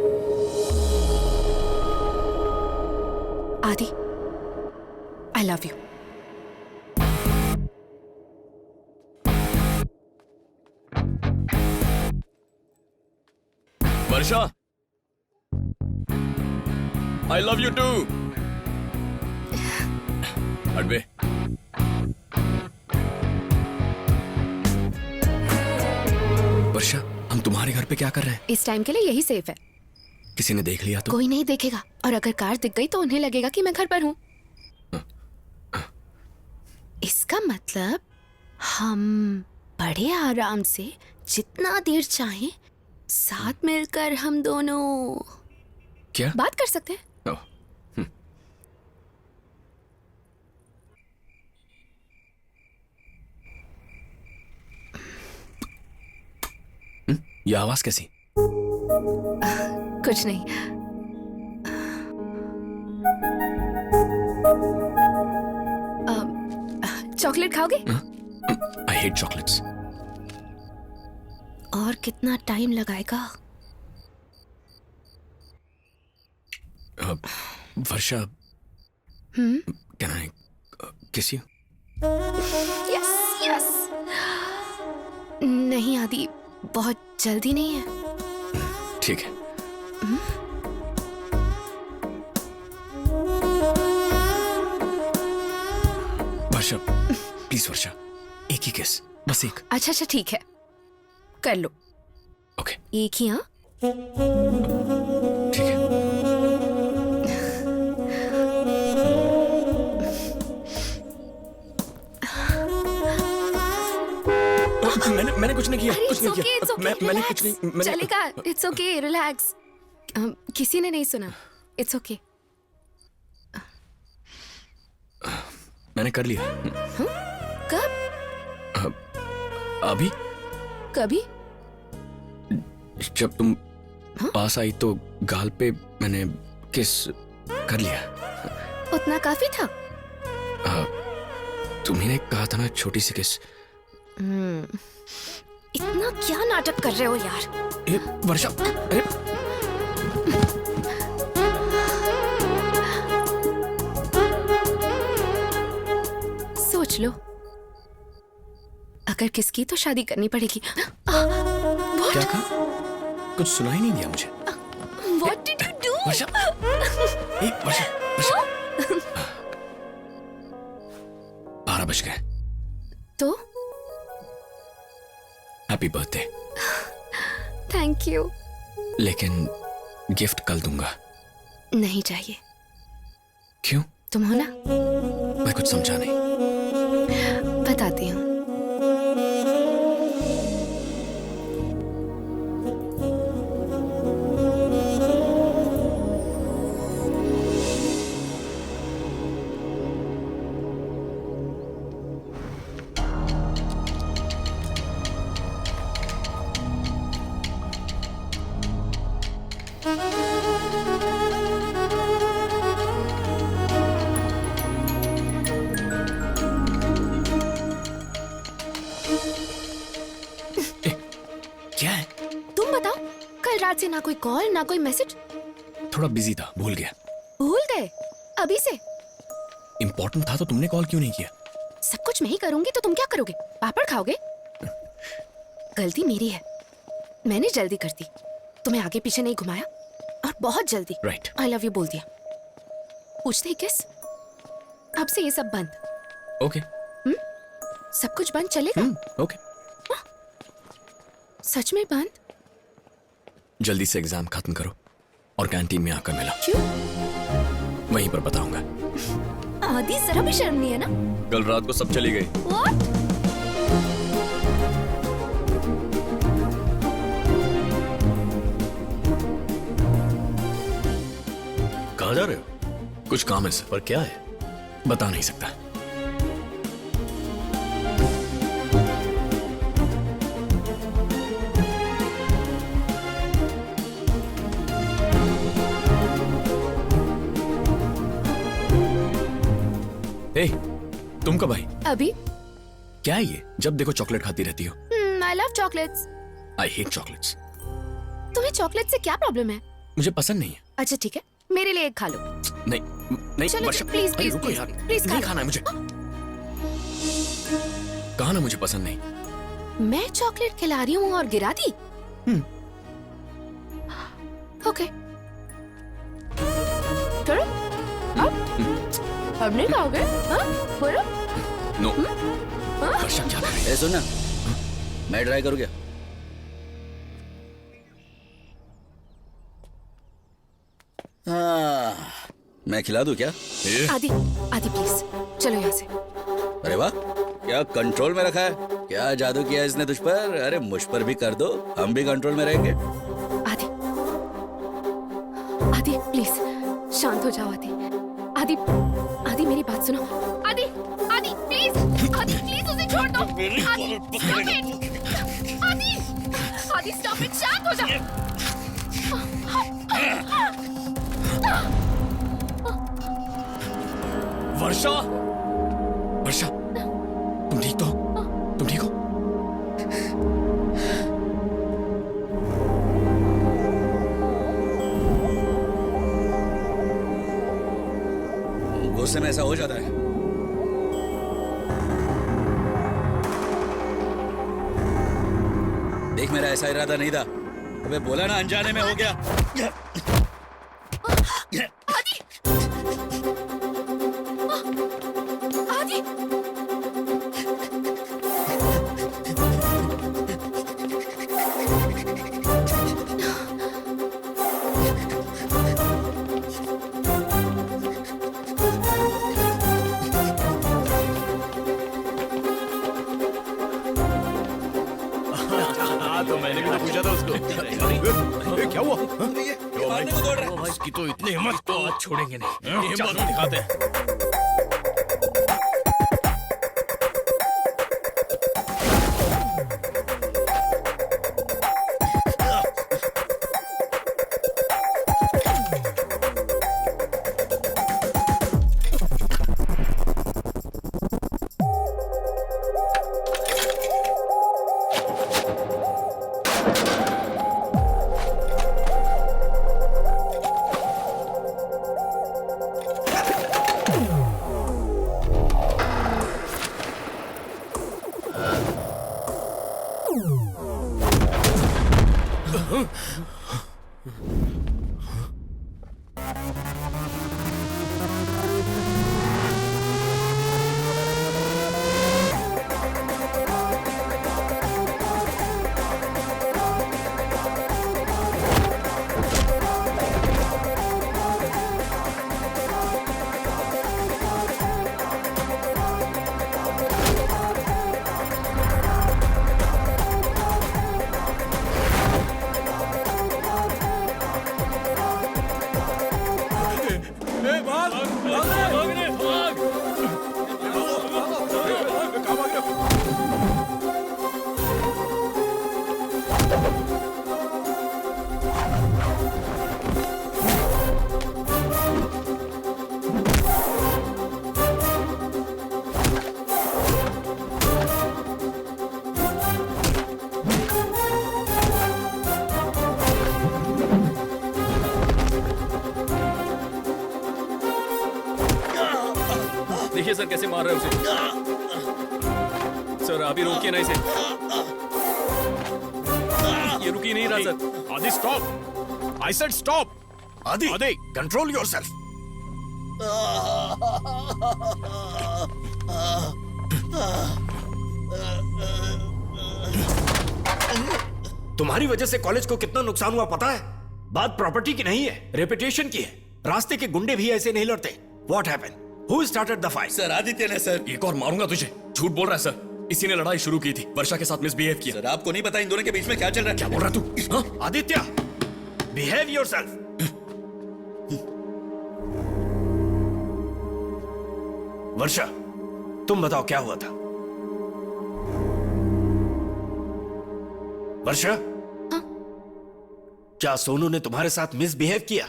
Adi, I love you. Varsha, I love you too. हट बे। वर्षा, हम तुम्हारे घर पे क्या कर रहे हैं? इस टाइम के लिए यही सेफ है। किसी ने देख लिया तो? कोई नहीं देखेगा, और अगर कार दिख गई तो उन्हें लगेगा कि मैं घर पर हूं। इसका मतलब हम बड़े आराम से जितना देर चाहें साथ मिलकर हम दोनों क्या बात कर सकते हैं। ये आवाज कैसी? कुछ नहीं। चॉकलेट खाओगे? I hate chocolates. और कितना टाइम लगाएगा? वर्षा, कैन आई किस यू? Yes yes. नहीं आदि, बहुत जल्दी नहीं है। ठीक है। वर्षा प्लीज, वर्षा एक ही किस, बस एक। अच्छा अच्छा ठीक है, कर लो। ओके एक ही। हाँ ठीक है। मैंने कुछ नहीं किया, कुछ नहीं किया। मैंने कुछ नहीं। चलेगा, इट्स ओके, रिलैक्स। किसी ने नहीं सुना, इट्स ओके। मैंने कर लिया। कब? अभी कभी? जब तुम पास आई तो गाल पे मैंने किस कर लिया। उतना काफी था? तुम्ही ने कहा था ना छोटी सी किस। इतना क्या नाटक कर रहे हो यार? ए, वर्षा, अरे सोच लो, अगर किसकी तो शादी करनी पड़ेगी। क्या कहा? कुछ सुना ही नहीं दिया मुझे। What did you do? वर्षा, ए, वर्षा, वर्षा। 12 बज गए। तो हैप्पी बर्थडे। Thank you. लेकिन गिफ्ट कल दूंगा। नहीं चाहिए। क्यों? तुम हो ना? मैं कुछ समझा नहीं। बताती हूँ। क्या है? तुम बताओ, कल रात से ना कोई कॉल ना कोई मैसेज। थोड़ा बिजी था, भूल गया। भूल गए? अभी से? इंपॉर्टेंट था तो तुमने कॉल क्यों नहीं किया? सब कुछ मैं ही करूंगी तो तुम क्या करोगे? पापड़ खाओगे? गलती मेरी है, मैंने जल्दी कर दी, तुम्हें आगे पीछे नहीं घुमाया और बहुत जल्दी राइट। आई लव यू बोल दिया। पूछते ही किस? अब से ये सब बंद। ओके। सब कुछ बंद चलेगा? ओके। सच में बंद? जल्दी से एग्जाम खत्म करो और कैंटीन में आकर मिला। क्यों? वहीं पर बताऊंगा। आदि जरा भी शर्म नहीं है ना? कल रात को सब चली गई। What? कहाँ जा रहे हो? कुछ काम है सर। पर क्या है? बता नहीं सकता। ए, तुम कब आई? अभी? क्या है ये? जब देखो चॉकलेट खाती रहती हो। I love chocolates. I hate chocolates. तुम्हें चॉकलेट से क्या प्रॉब्लम है? मुझे पसंद नहीं है। अच्छा ठीक है, मेरे लिए एक खा लो। नहीं नहीं चलो, वर्षा, प्लीज, अरे प्लीज, रुको प्लीज, यार, प्लीज नहीं खा खाना है मुझे। कहा ना मुझे पसंद नहीं। मैं चॉकलेट खिला रही हूँ और गिरा दी? ओके। चलो, अब नहीं खाओगे? हाँ? बोलो। नो। वर्षा क्या कर रही है? ए सुन ना, मैं ट्राई करूँ क्या? मैं खिला दूं क्या? आदि, आदि प्लीज, चलो यहाँ से। अरे वाह, क्या कंट्रोल में रखा है, क्या जादू किया इसने तुझ पर। अरे मुझ पर भी कर दो, हम भी कंट्रोल में रहेंगे। आदि, आदि प्लीज शांत हो जाओ। आदि, आदि, आदि मेरी बात सुनो। आदि, आदि प्लीज, आदि प्लीज उसे छोड़ दो। आदि, stop it! आदि, आदि आदि स्टॉप इट, शांत हो जा। वर्षा, वर्षा, तुम ठीक तो हो? तुम ठीक हो? गुस्से में ऐसा हो जाता है। देख, मेरा ऐसा इरादा नहीं था। अबे बोला ना, अनजाने में हो गया। आदि, आदि, हाँ तो मैंने भी तो पूछा था उसको। क्या हुआ? ये मारने को दौड़ रहा है। इसकी तो इतनी हिम्मत तो आज छोड़ेंगे नहीं। हिम्मत दिखाते हैं। देखिए सर कैसे मार रहे हैं उसे। सर आप ही रोकिए ना इसे। ये रुक ही नहीं रहा सर। आदि स्टॉप। I said stop. आदि, आदि, कंट्रोल योरसेल्फ। तुम्हारी वजह से कॉलेज को कितना नुकसान हुआ पता है? बात प्रॉपर्टी की नहीं है, रेपुटेशन की है। रास्ते के गुंडे भी ऐसे नहीं लड़ते। What happened? Who started the fight? Sir Aditya ने सर। एक और मारूंगा तुझे। झूठ बोल रहा है सर। इसी ने लड़ाई शुरू की थी। वर्षा के साथ मिसबिहेव किया। सर आपको नहीं पता इन दोनों के बीच में क्या चल रहा है? क्या बोल रहा है तू? हाँ? Aditya, behave yourself. वर्षा, तुम बताओ क्या हुआ था? वर्षा, क्या सोनू ने तुम्हारे साथ मिसबिहेव किया?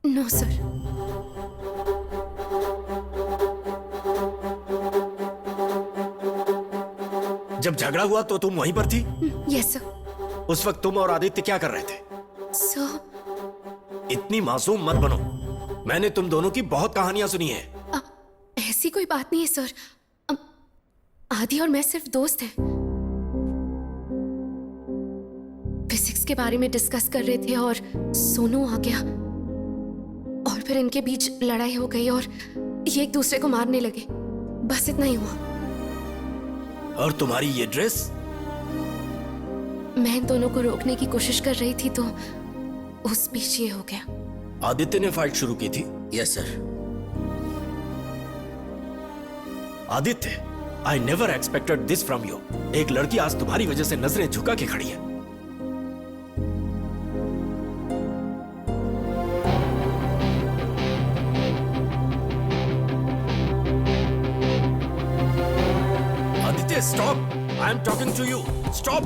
No sir. जब झगड़ा हुआ तो तुम वहीं पर थी? Yes sir. उस वक्त तुम और आदित्य क्या कर रहे थे? सर, इतनी मासूम मत बनो। मैंने तुम दोनों की बहुत कहानियां सुनी हैं। ऐसी कोई बात नहीं है सर। आदि और मैं सिर्फ दोस्त हैं। फिजिक्स के बारे में डिस्कस कर रहे थे और सोनू आ गया और फिर इनके बीच लड़ाई हो गई और ये एक दूसरे को मारने लगे। बस इतना ही हुआ। और तुम्हारी ये ड्रेस? मैं इन दोनों को रोकने की कोशिश कर रही थी तो उस बीच ये हो गया। आदित्य ने फाइट शुरू की थी? Yes sir. Aditya, I never expected this from you. एक लड़की आज तुम्हारी वजह से नजरें झुका के खड़ी है। stop. I am talking to you. Stop.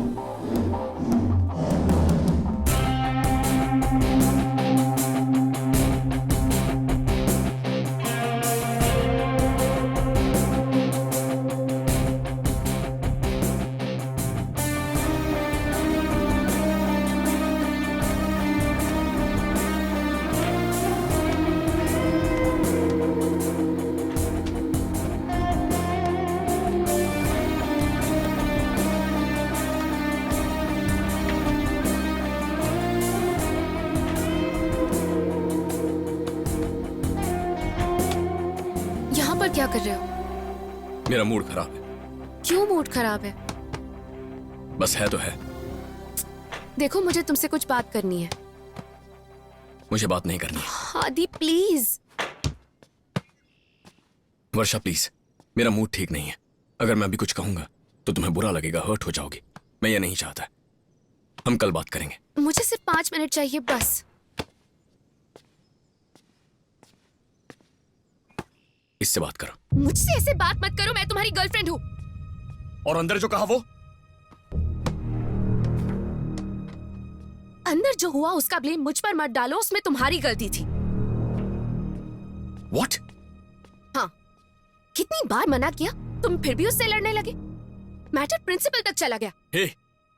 यहाँ पर क्या कर रहे हो? मेरा मूड खराब है। क्यों मूड खराब है? बस है तो है। देखो, मुझे तुमसे कुछ बात करनी है। मुझे बात नहीं करनी है। आदि प्लीज। वर्षा प्लीज, मेरा मूड ठीक नहीं है। अगर मैं अभी कुछ कहूंगा तो तुम्हें बुरा लगेगा, हर्ट हो जाओगी। मैं ये नहीं चाहता। हम कल बात करेंगे। मुझे सिर्फ 5 मिनट चाहिए बस। इससे बात करो। मुझसे ऐसे बात मत करो, मैं तुम्हारी गर्लफ्रेंड हूँ। और अंदर जो कहा वो? अंदर जो हुआ उसका ब्लेम मुझ पर मत डालो, उसमें तुम्हारी गलती थी। What? हाँ, कितनी बार मना किया, तुम फिर भी उससे लड़ने लगे। मैटर प्रिंसिपल तक चला गया। हे,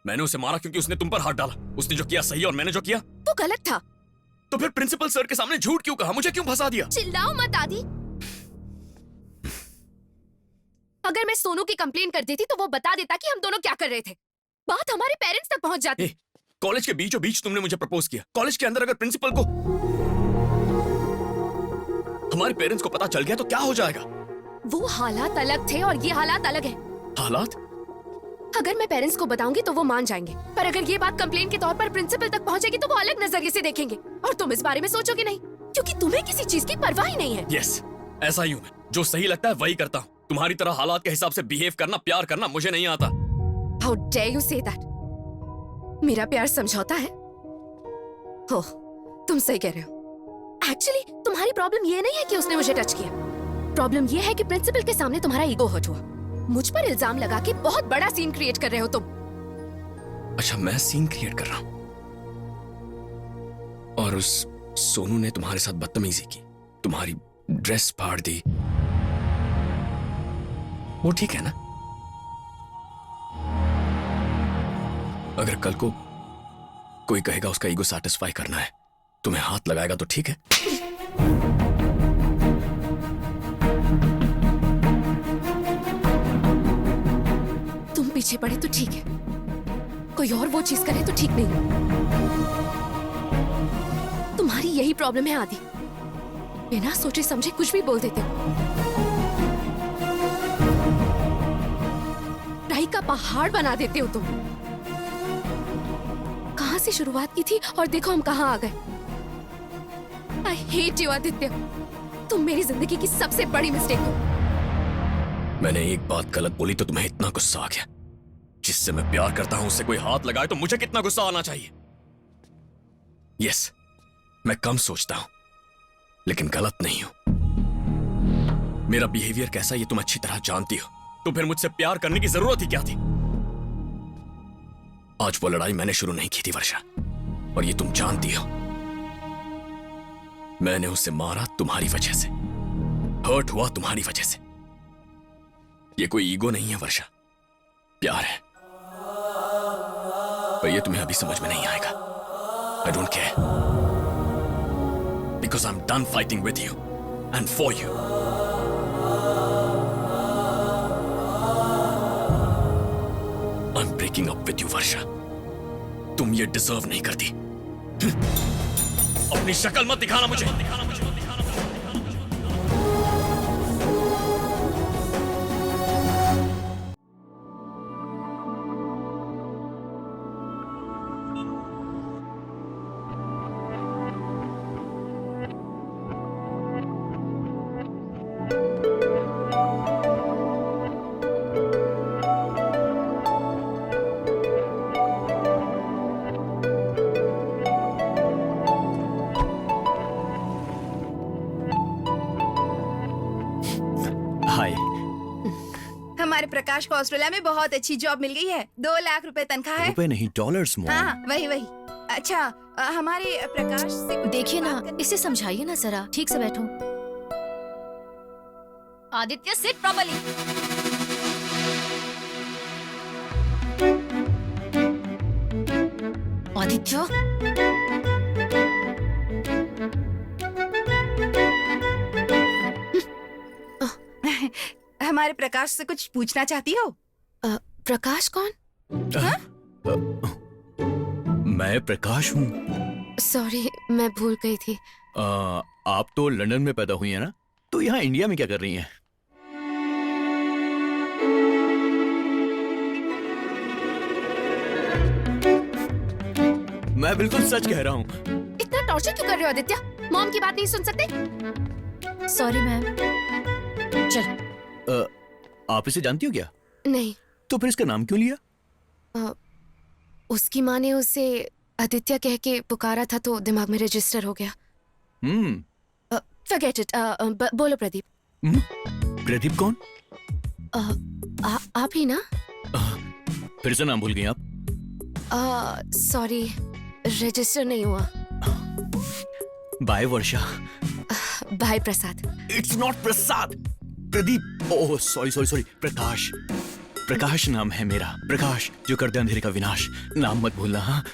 मैंने उसे मारा क्योंकि उसने तुम पर हाथ डाला। उसने जो किया सही और मैंने जो किया वो गलत था। तो फिर प्रिंसिपल सर के सामने झूठ क्यों कहा? मुझे क्यों फंसा दिया? चिल्लाओ मत आदि। अगर मैं सोनू की कंप्लेन कर देती तो वो बता देता कि हम दोनों क्या कर रहे थे। बात हमारे पेरेंट्स तक पहुंच जाती। कॉलेज के बीचों बीच तुमने मुझे प्रपोज किया। कॉलेज के अंदर अगर प्रिंसिपल को, हमारे पेरेंट्स को पता चल गया तो क्या हो जाएगा? वो हालात अलग थे और ये हालात अलग हैं। हालात? अगर मैं पेरेंट्स को बताऊंगी तो वो मान जाएंगे, पर अगर ये बात कंप्लेन के तौर पर प्रिंसिपल तक पहुंचेगी तो वो अलग नजरिए से देखेंगे और तुम इस बारे में सोचोगे नहीं, क्योंकि तुम्हें किसी चीज की परवाह ही नहीं है। यस, ऐसा ही हूं मैं। जो सही लगता है वही करता हूं। तुम्हारी तरह हालात के हिसाब से बिहेव करना, प्यार करना मुझे नहीं आता। How dare you say that? मेरा प्यार समझौता है? हो, तुम सही कह रहे हो। एक्चुअली तुम्हारी प्रॉब्लम ये नहीं है कि उसने मुझे टच किया। प्रॉब्लम ये है कि प्रिंसिपल के सामने तुम्हारा ईगो हर्ट हुआ। मुझ पर इल्जाम लगा के बहुत बड़ा सीन क्रिएट कर रहे हो तुम। अच्छा, मैं सीन क्रिएट कर रहा हूं? और उस सोनू ने तुम्हारे साथ बदतमीजी की, तुम्हारी ड्रेस फाड़ दी, वो ठीक है ना? अगर कल को कोई कहेगा उसका ईगो सैटिस्फाई करना है, तुम्हें हाथ लगाएगा तो ठीक है? तुम पीछे पड़े तो ठीक है, कोई और वो चीज करे तो ठीक नहीं। तुम्हारी यही प्रॉब्लम है आदि, बिना सोचे समझे कुछ भी बोल देते हो। राई का पहाड़ बना देते हो तुम। कहां से शुरुआत की थी और देखो हम कहां आ गए। आई हेट यू आदित्य, तुम मेरी जिंदगी की सबसे बड़ी मिस्टेक हो। मैंने एक बात गलत बोली तो तुम्हें इतना गुस्सा आ गया? जिससे मैं प्यार करता हूं उससे कोई हाथ लगाए तो मुझे कितना गुस्सा आना चाहिए? यस, मैं कम सोचता हूं लेकिन गलत नहीं हूं। मेरा बिहेवियर कैसा ये तुम अच्छी तरह जानती हो, तो फिर मुझसे प्यार करने की जरूरत ही क्या थी? आज वो लड़ाई मैंने शुरू नहीं की थी वर्षा, और ये तुम जानती हो। मैंने उसे मारा तुम्हारी वजह से, हर्ट हुआ तुम्हारी वजह से। ये कोई ईगो नहीं है वर्षा, प्यार है। पर ये तुम्हें अभी समझ में नहीं आएगा। I don't care, because I am done fighting with you and for you. I am breaking up with you Varsha. तुम ये डिजर्व नहीं करती। अपनी शक्ल मत दिखाना मुझे। प्रकाश को ऑस्ट्रेलिया में बहुत अच्छी जॉब मिल गई है। 2 लाख रुपए तनख्वाह है। रुपए नहीं, डॉलर्स मॉम। हाँ वही वही। अच्छा हमारे प्रकाश से कुछ देखिए ना, बात करनी- इसे समझाइए ना जरा। ठीक से बैठो। Aditya seat properly. आदित्य हमारे प्रकाश से कुछ पूछना चाहती हो? प्रकाश कौन? मैं प्रकाश हूँ। सॉरी, मैं भूल गई थी। आप तो लंदन में पैदा हुई है ना, तो यहाँ इंडिया में क्या कर रही हैं? मैं बिल्कुल सच कह रहा हूँ। इतना टॉर्चर क्यों कर रहे हो आदित्य? मॉम की बात नहीं सुन सकते? Sorry ma'am. चल। आप इसे जानती हो क्या? नहीं। तो फिर इसका नाम क्यों लिया? उसकी माँ ने उसे आदित्य कह के पुकारा था तो दिमाग में रजिस्टर हो गया। Forget it. बोलो प्रदीप। प्रदीप कौन? आप ही ना? फिर से नाम भूल गई आप? सॉरी, रजिस्टर नहीं हुआ। Bye Varsha. Bye Prasad. It's not Prasad, Pradeep. Oh sorry sorry sorry, Prakash. Prakash नाम है मेरा, प्रकाश जो कर दे अंधेरे का विनाश। नाम मत भूलना। हाँ,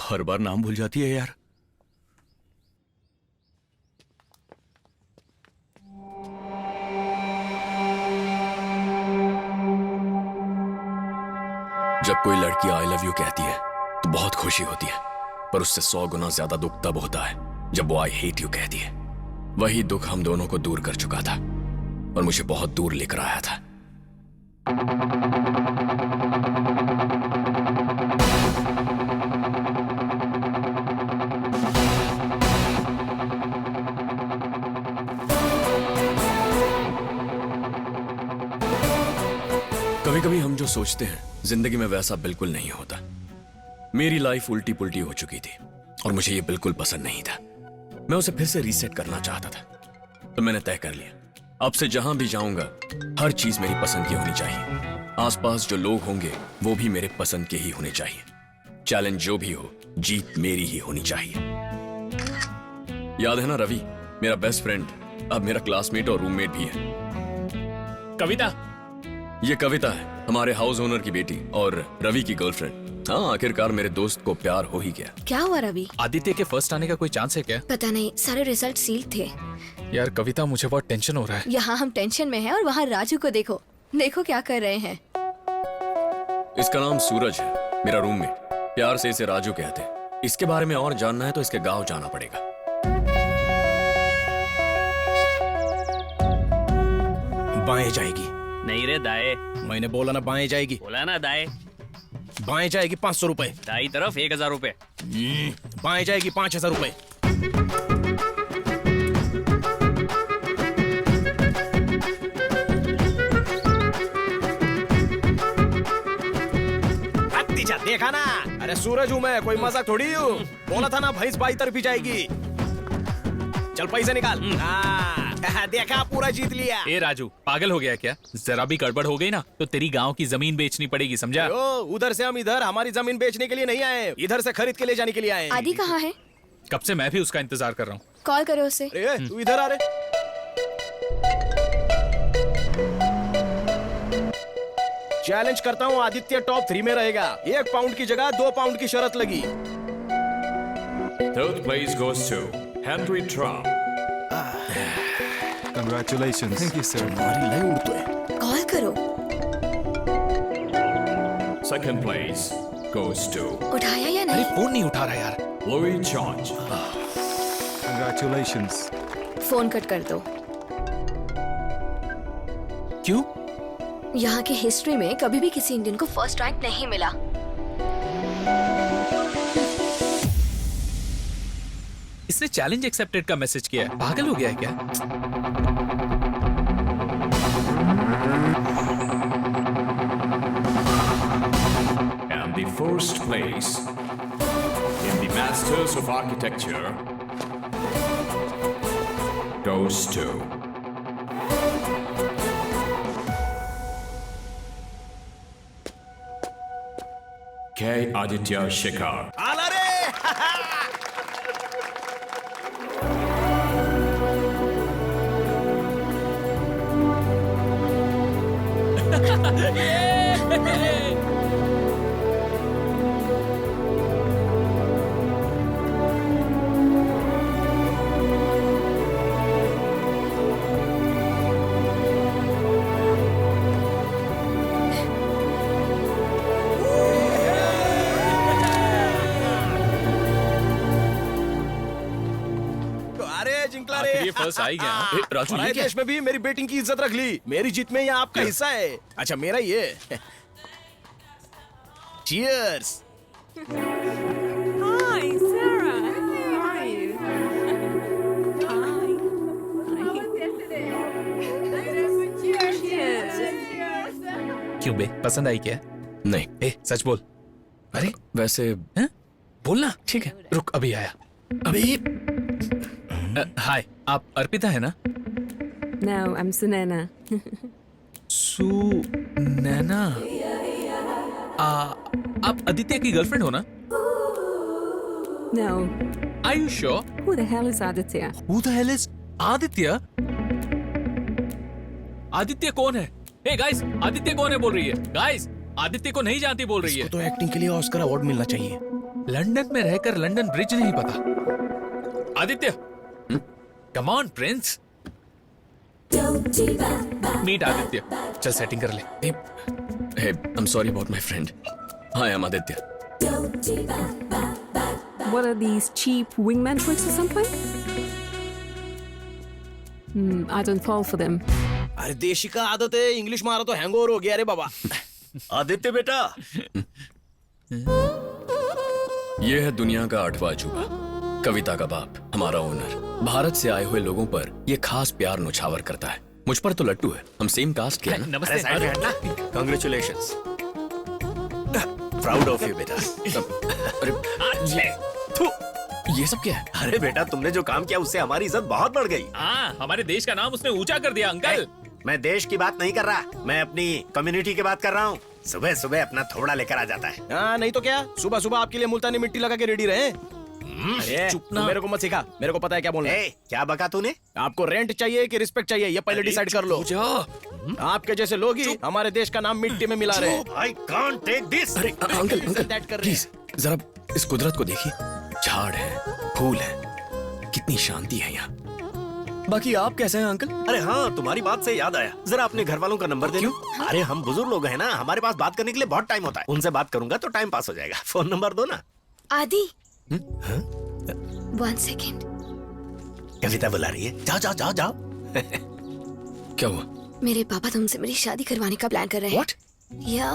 हर बार नाम भूल जाती है यार। जब कोई लड़की आई लव यू कहती है तो बहुत खुशी होती है, पर उससे 100 गुना ज्यादा दुख तब होता है जब वो आई हेट यू कहती है। वही दुख हम दोनों को दूर कर चुका था और मुझे बहुत दूर लेकर आया था। कभी कभी हम जो सोचते हैं जिंदगी में वैसा बिल्कुल नहीं होता। मेरी लाइफ उल्टी पुल्टी हो चुकी थी और मुझे ये बिल्कुल पसंद नहीं था। मैं उसे फिर से रीसेट करना चाहता था, तो मैंने तय कर लिया अब से जहां भी जाऊंगा हर चीज मेरी पसंद की होनी चाहिए। आसपास जो लोग होंगे वो भी मेरे पसंद के ही होने चाहिए। चैलेंज जो भी हो, जीत मेरी ही होनी चाहिए। याद है ना रवि, मेरा बेस्ट फ्रेंड अब मेरा क्लासमेट और रूममेट भी है। कविता। ये कविता है, हमारे हाउस ओनर की बेटी और रवि की गर्लफ्रेंड। हाँ, आखिरकार मेरे दोस्त को प्यार हो ही गया। क्या हुआ रवि? आदित्य के फर्स्ट आने का कोई चांस है क्या? पता नहीं, सारे रिजल्ट सील थे। यार कविता, मुझे बहुत टेंशन हो रहा है। यहाँ हम टेंशन में हैं और वहाँ राजू को देखो, देखो क्या कर रहे हैं। इसका नाम सूरज है, मेरा रूममेट। प्यार से इसे राजू कहते हैं। इसके बारे में और जानना है तो इसके गांव जाना पड़ेगा। बाएं जाएगी। नहीं रे दाएं। मैंने बोला ना बाएं जाएगी। बोला ना दाएं। बाएं जाएगी 500 रुपए। दाई तरफ 1000 रुपए। बाएं जाएगी 5000 रुपए। देखा ना, अरे सूरज हूँ मैं, कोई मजाक थोड़ी हूँ। बोला था ना भैंस बाई तरफ ही जाएगी। चल पैसे निकाल। देखा, पूरा जीत लिया। ए राजू, पागल हो गया क्या? जरा भी गड़बड़ हो गई ना तो तेरी गांव की जमीन बेचनी पड़ेगी, समझा? उधर से हम इधर हमारी जमीन बेचने के लिए नहीं आए, इधर से खरीद के ले जाने के लिए आए। आदि कहाँ है? कब से मैं भी उसका इंतजार कर रहा हूँ। कॉल करो उसे। तू इधर आ रे। चैलेंज करता हूँ, आदित्य टॉप 3 में रहेगा। 1 पाउंड की जगह 2 पाउंड की शर्त लगी। Third place goes to Henry Trump. Congratulations. Thank you, sir. हमारी लय उड़ तो है। कॉल करो। Second place goes to उठाया या अरे नहीं? फोन नहीं उठा रहा यार। Louis George. Congratulations. Phone cut कर दो। क्यों? यहाँ की हिस्ट्री में कभी भी किसी इंडियन को फर्स्ट रैंक नहीं मिला। इसने चैलेंज एक्सेप्टेड का मैसेज किया है। पागल हो गया है क्या? And the first place in the Masters of Architecture goes to K. Aditya Shekhar. आला रे अरे जिंकला रे ये फर्स्ट आ ही गया। ए, राजू ये हमारे क्या? देश में भी मेरी बेटिंग की इज्जत रख ली। मेरी जीत में ये आपका हिस्सा है। अच्छा मेरा ये cheers. Hi, Sarah. How are you? क्यों बे, पसंद आई क्या? नहीं, ए सच बोल। अरे वैसे हैं? बोलना। ठीक है, रुक अभी आया। अभी हाय, आप अर्पिता है ना? No, I'm Sunana. नैना, आप आदित्य की गर्लफ्रेंड हो ना? No. Are you sure? Who the hell is Aditya? Who the hell is Aditya? Aditya कौन है? Hey guys, आदित्य कौन है बोल रही है? Guys, आदित्य को नहीं जानती बोल रही है। तो एक्टिंग के लिए ऑस्कर अवार्ड मिलना चाहिए। लंदन में रहकर लंदन ब्रिज नहीं पता। Aditya, come on prince. Meet Aditya, चल सेटिंग कर ले। Hey, I'm sorry about my friend. Hi, I'm Aditya. What are these cheap wingman tricks or something? I don't fall for them. अरे देशी का आदत है, इंग्लिश मारा तो हैंगओवर हो गया रे बाबा। आदित्य बेटा, ये है दुनिया का 8वां अजूबा, कविता का बाप, हमारा ओनर। भारत से आए हुए लोगों पर ये खास प्यार नुछावर करता है। मुझ पर तो लट्टू है, हम सेम कास्ट के हैं ना। नमस्ते। कांग्रेचुलेशंस, प्राउड ऑफ यू बेटा। अरे थू, ये सब क्या है? अरे बेटा, तुमने जो काम किया उससे हमारी इज्जत बहुत बढ़ गई। हाँ, हमारे देश का नाम उसने ऊंचा कर दिया अंकल। मैं देश की बात नहीं कर रहा, मैं अपनी कम्युनिटी की बात कर रहा हूँ। सुबह सुबह अपना थोड़ा लेकर आ जाता है। हाँ नहीं तो क्या, सुबह सुबह आपके लिए मुल्तानी मिट्टी लगा के रेडी रहे। अरे चुप तू ना। मेरे को मत सिखा, मेरे को पता है क्या बोलना है। क्या बका तूने? आपको रेंट चाहिए कि रिस्पेक्ट चाहिए, ये पहले डिसाइड कर लो। आपके जैसे लोग ही हमारे देश का नाम मिट्टी में मिला रहे हैं। I can't take this. अरे अंकल that कर अंकल रहे प्लीज जरा इस कुदरत को देखिए। झाड़ है, फूल है, कितनी शांति है यहाँ। बाकी आप कैसे हैं अंकल? अरे हाँ, तुम्हारी बात से याद आया, जरा अपने घर वालों का नंबर दे दो। अरे हम बुजुर्ग लोग हैं ना, हमारे पास बात करने के लिए बहुत टाइम होता है। उनसे बात करूंगा तो टाइम पास हो जाएगा। फोन नंबर दो ना। आदि, 1 second. कविता बुला रही है, जाओ जाओ जाओ जाओ। क्या हुआ? मेरे पापा तुमसे मेरी शादी करवाने का प्लान कर रहे हैं। What? या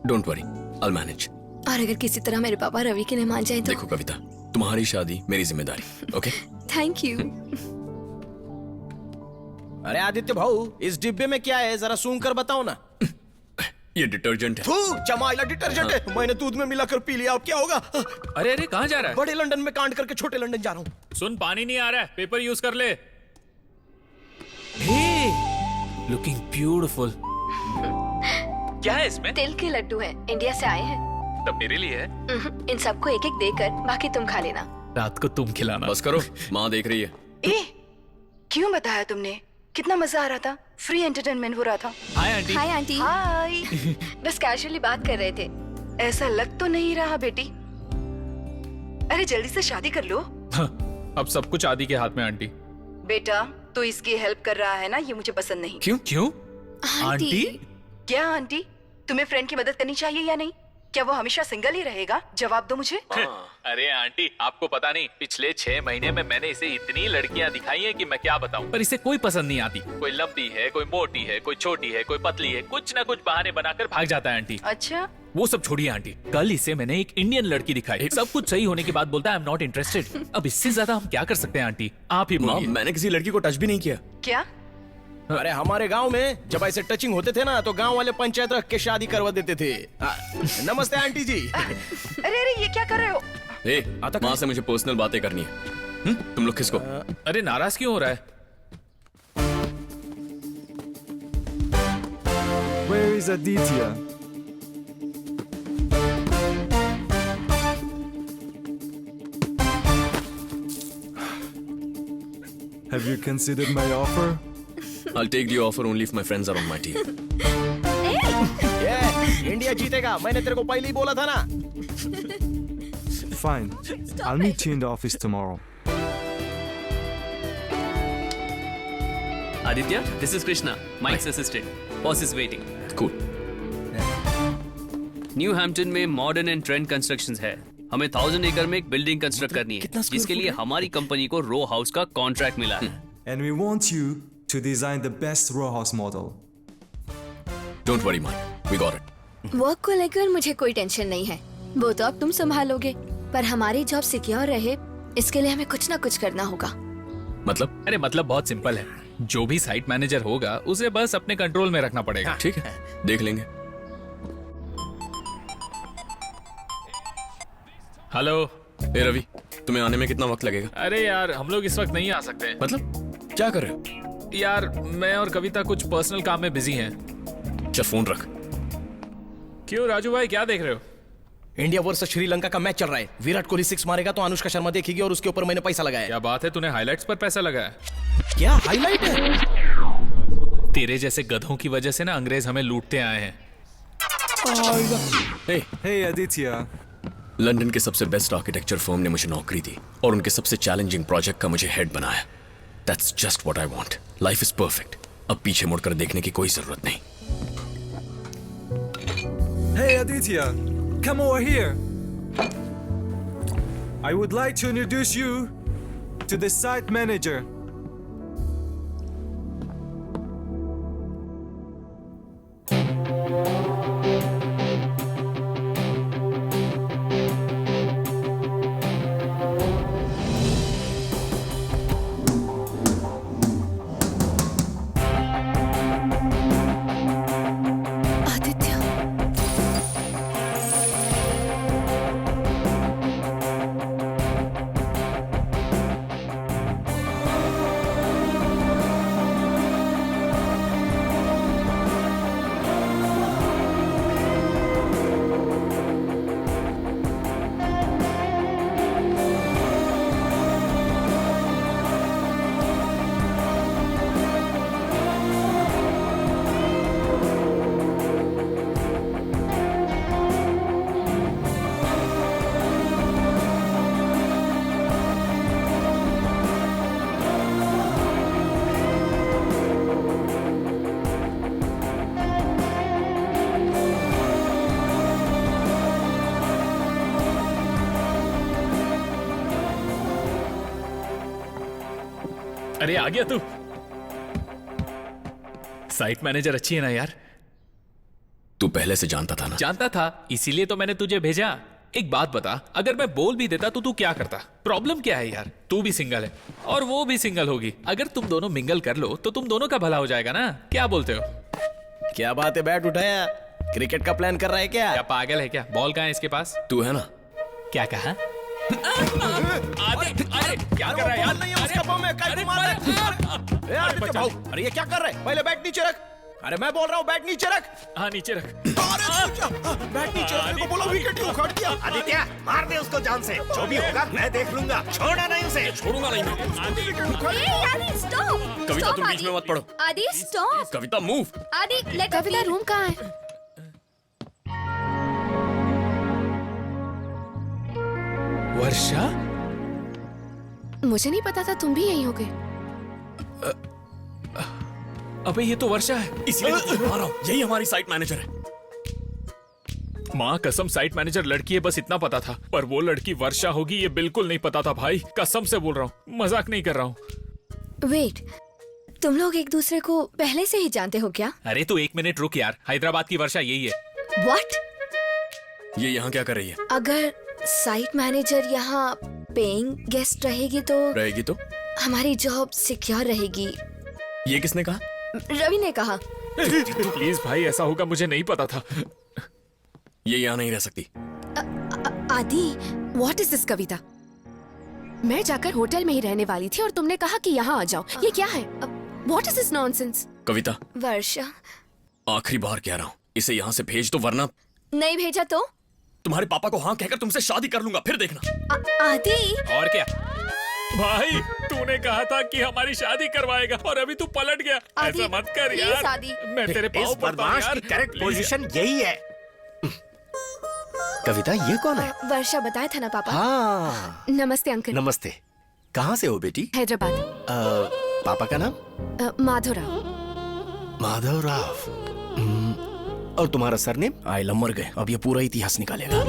डोंट वरी, I'll मैनेज। और अगर किसी तरह मेरे पापा रवि के लिए मान जाए तो। देखो कविता, तुम्हारी शादी मेरी जिम्मेदारी, ओके? Thank you. अरे आदित्य भाऊ, इस डिब्बे में क्या है, जरा सूंघ कर बताओ ना। ये डिटर्जेंट है। थू, चमाइला डिटर्जेंट है। मैंने दूध में मिलाकर पी लिया, अब क्या होगा? अरे अरे, कहाँ जा रहा है? बड़े लंदन में कांड करके छोटे लंदन जा रहा हूँ। सुन, पानी नहीं आ रहा है, पेपर यूज कर ले। Looking beautiful. क्या है इसमें? तिल के लड्डू हैं, इंडिया से आए हैं। तब मेरे लिए है। इन सबको एक एक देकर बाकी तुम खा लेना। रात को तुम खिलाना। बस करो, माँ देख रही है। क्यों बताया तुमने? कितना मजा आ रहा था, फ्री एंटरटेनमेंट हो रहा था। Hi aunty. Hi aunty. Hi. बस कैजुअली बात कर रहे थे। ऐसा लग तो नहीं रहा बेटी। अरे जल्दी से शादी कर लो। अब सब कुछ आदि के हाथ में आंटी। बेटा तो इसकी हेल्प कर रहा है ना, ये मुझे पसंद नहीं। क्यों क्यों? आंटी। क्या आंटी, तुम्हें फ्रेंड की मदद करनी चाहिए या नहीं? क्या वो हमेशा सिंगल ही रहेगा? जवाब दो मुझे। अरे आंटी, आपको पता नहीं, पिछले 6 महीने में मैंने इसे इतनी लड़कियां दिखाई हैं कि मैं क्या बताऊं। पर इसे कोई पसंद नहीं आती। कोई लंबी है, कोई मोटी है, कोई छोटी है, कोई पतली है, कुछ ना कुछ बहाने बनाकर भाग जाता है आंटी। अच्छा, वो सब छोड़िए आंटी, कल इसे मैंने एक इंडियन लड़की दिखाई, सब कुछ सही होने के बाद बोलता है आई एम नॉट इंटरेस्टेड। अब इससे ज्यादा हम क्या कर सकते हैं आंटी? आप ही माँ, बोलिए। मैंने किसी लड़की को टच भी नहीं किया। क्या? अरे हमारे गांव में जब ऐसे टचिंग होते थे ना, तो गांव वाले पंचायत रख के शादी करवा देते थे। नमस्ते आंटी जी। अरे अरे, ये क्या कर रहे हो? माँ से मुझे पर्सनल बातें करनी है। तुम लोग किसको? अरे नाराज क्यों हो रहा है? Where is Aditya? Have you considered my offer? I'll take the offer only if my friends are on my team. India जीतेगा, मैंने तेरे को पहले ही बोला था ना। Fine. I'll meet you in the office tomorrow. Aditya, this is Krishna, Mike's assistant. Boss is waiting. Cool. New Hampton में modern and trend constructions है। हमें 1000 एकड़ में एक बिल्डिंग कंस्ट्रक्ट करनी है, जिसके लिए हमारी कंपनी को रो हाउस का कॉन्ट्रैक्ट मिला है। And we want you to design the best row house model. Don't worry, Mike. We got it. Work को लेकर मुझे कोई टेंशन नहीं है, वो तो अब तुम संभालोगे। पर हमारी जॉब सिक्योर रहे, इसके लिए हमें कुछ ना कुछ करना होगा। मतलब? अरे मतलब बहुत सिंपल है, जो भी साइट मैनेजर होगा उसे बस अपने कंट्रोल में रखना पड़ेगा। ठीक है, देख लेंगे। हेलो। ए रवि, तुम्हें आने में कितना वक्त लगेगा? अरे यार हम लोग इस वक्त नहीं आ सकते। मतलब क्या कर रहे हो? यार मैं और कविता कुछ पर्सनल काम में बिजी हैं। चल फोन रख। क्यों राजू भाई, क्या देख रहे हो? इंडिया वर्सेस श्रीलंका का मैच चल रहा है। विराट कोहली 6 मारेगा तो अनुष्का शर्मा देखेगी और उसके ऊपर मैंने पैसा लगाया। क्या बात है, तूने हाइलाइट्स पर पैसा लगाया? क्या हाईलाइट है? तेरे जैसे गधों की वजह से ना अंग्रेज हमें लूटते आए हैं। Hey Aditya. लंदन के सबसे बेस्ट आर्किटेक्चर फर्म ने मुझे नौकरी दी और उनके सबसे चैलेंजिंग प्रोजेक्ट का मुझे हेड बनाया। That's just what I want. Life is perfect. अब पीछे मुड़कर देखने की कोई जरूरत नहीं। Hey Aditya, come over here. I would like to introduce you to the site manager. Aditya, अरे आ गया तू। साइट मैनेजर अच्छी है ना यार? तू पहले से जानता था ना? जानता था, इसीलिए तो मैंने तुझे भेजा। एक बात बता, अगर मैं बोल भी देता तो तू क्या करता? प्रॉब्लम क्या है यार? तू भी सिंगल है और वो भी सिंगल होगी। अगर तुम दोनों मिंगल कर लो तो तुम दोनों का भला हो जाएगा ना? क्या बोलते हो? क्या बात है, बैट उठाया? क्रिकेट का प्लान कर रहा है क्या? क्या पागल है क्या? बॉल कहाँ है इसके पास? तू है ना? क्या कहा? अरे क्या कर रहा है यार? नहीं है उसका पाँव में, काहे को मार रहा है? बचाओ। अरे ये क्या कर रहे हैं? पहले बैट नीचे रख। अरे मैं बोल रहा हूँ बैट नीचे रख। हाँ नीचे रख। बैट नीचे रखने को बोला, विकेट क्यों उखाड़ दिया? आदित्य मार दे उसको जान से, जो भी होगा मैं देख लूंगा। छोड़ना नहीं उसे। छोड़ूंगा नहीं मैं। आदि स्टॉप। कविता तुम बीच में मत पड़ो। आदि स्टॉप। कविता मूव। आदि कविता रूम कहाँ है? वर्षा? मुझे नहीं पता था तुम भी यहीं होगे। अबे ये तो वर्षा है। इसलिए तो तुम्हें मारा हूं। यही हमारी साइट मैनेजर है। माँ कसम, साइट मैनेजर लड़की है बस इतना पता था, पर वो लड़की वर्षा होगी ये बिल्कुल नहीं पता था भाई। कसम से बोल रहा हूँ, मजाक नहीं कर रहा हूँ। वेट, तुम लोग एक दूसरे को पहले से ही जानते हो क्या? अरे तू 1 मिनट रुक यार, हैदराबाद की वर्षा यही है। व्हाट? ये यहाँ क्या कर रही है? अगर साइट मैनेजर यहाँ पेइंग गेस्ट रहेगी तो हमारी जॉब सिक्योर रहेगी। ये किसने कहा? रवि ने कहा। प्लीज भाई, ऐसा होगा मुझे नहीं पता था। ये यहाँ नहीं रह सकती। आदि, व्हाट इज दिस कविता? मैं जाकर होटल में ही रहने वाली थी और तुमने कहा कि यहाँ आ जाओ। ये क्या है? What is this nonsense? Kavita, Varsha, आखिरी बार कह रहा हूँ, इसे यहाँ से भेज दो वरना नहीं भेजा तो तुम्हारे पापा को हाँ कहकर तुमसे शादी कर लूंगा, फिर देखना। आदि। और क्या? भाई तूने कहा था कि हमारी शादी करवाएगा और अभी तू पलट गया। आदि, ऐसा मत कर प्लीज यार। आदि। मैं तेरे पाँव इस पड़ता हूँ बदमाश यार। की करेक्ट प्लीज। पोजीशन यही है। कविता, ये कौन है? वर्षा बताया था ना पापा। हाँ, नमस्ते अंकल। नमस्ते। कहाँ से हो बेटी? हैदराबाद। पापा का नाम? माधवराव। माधवराव। और तुम्हारा सरनेम? आइला मर गए, अब ये पूरा इतिहास निकालेगा।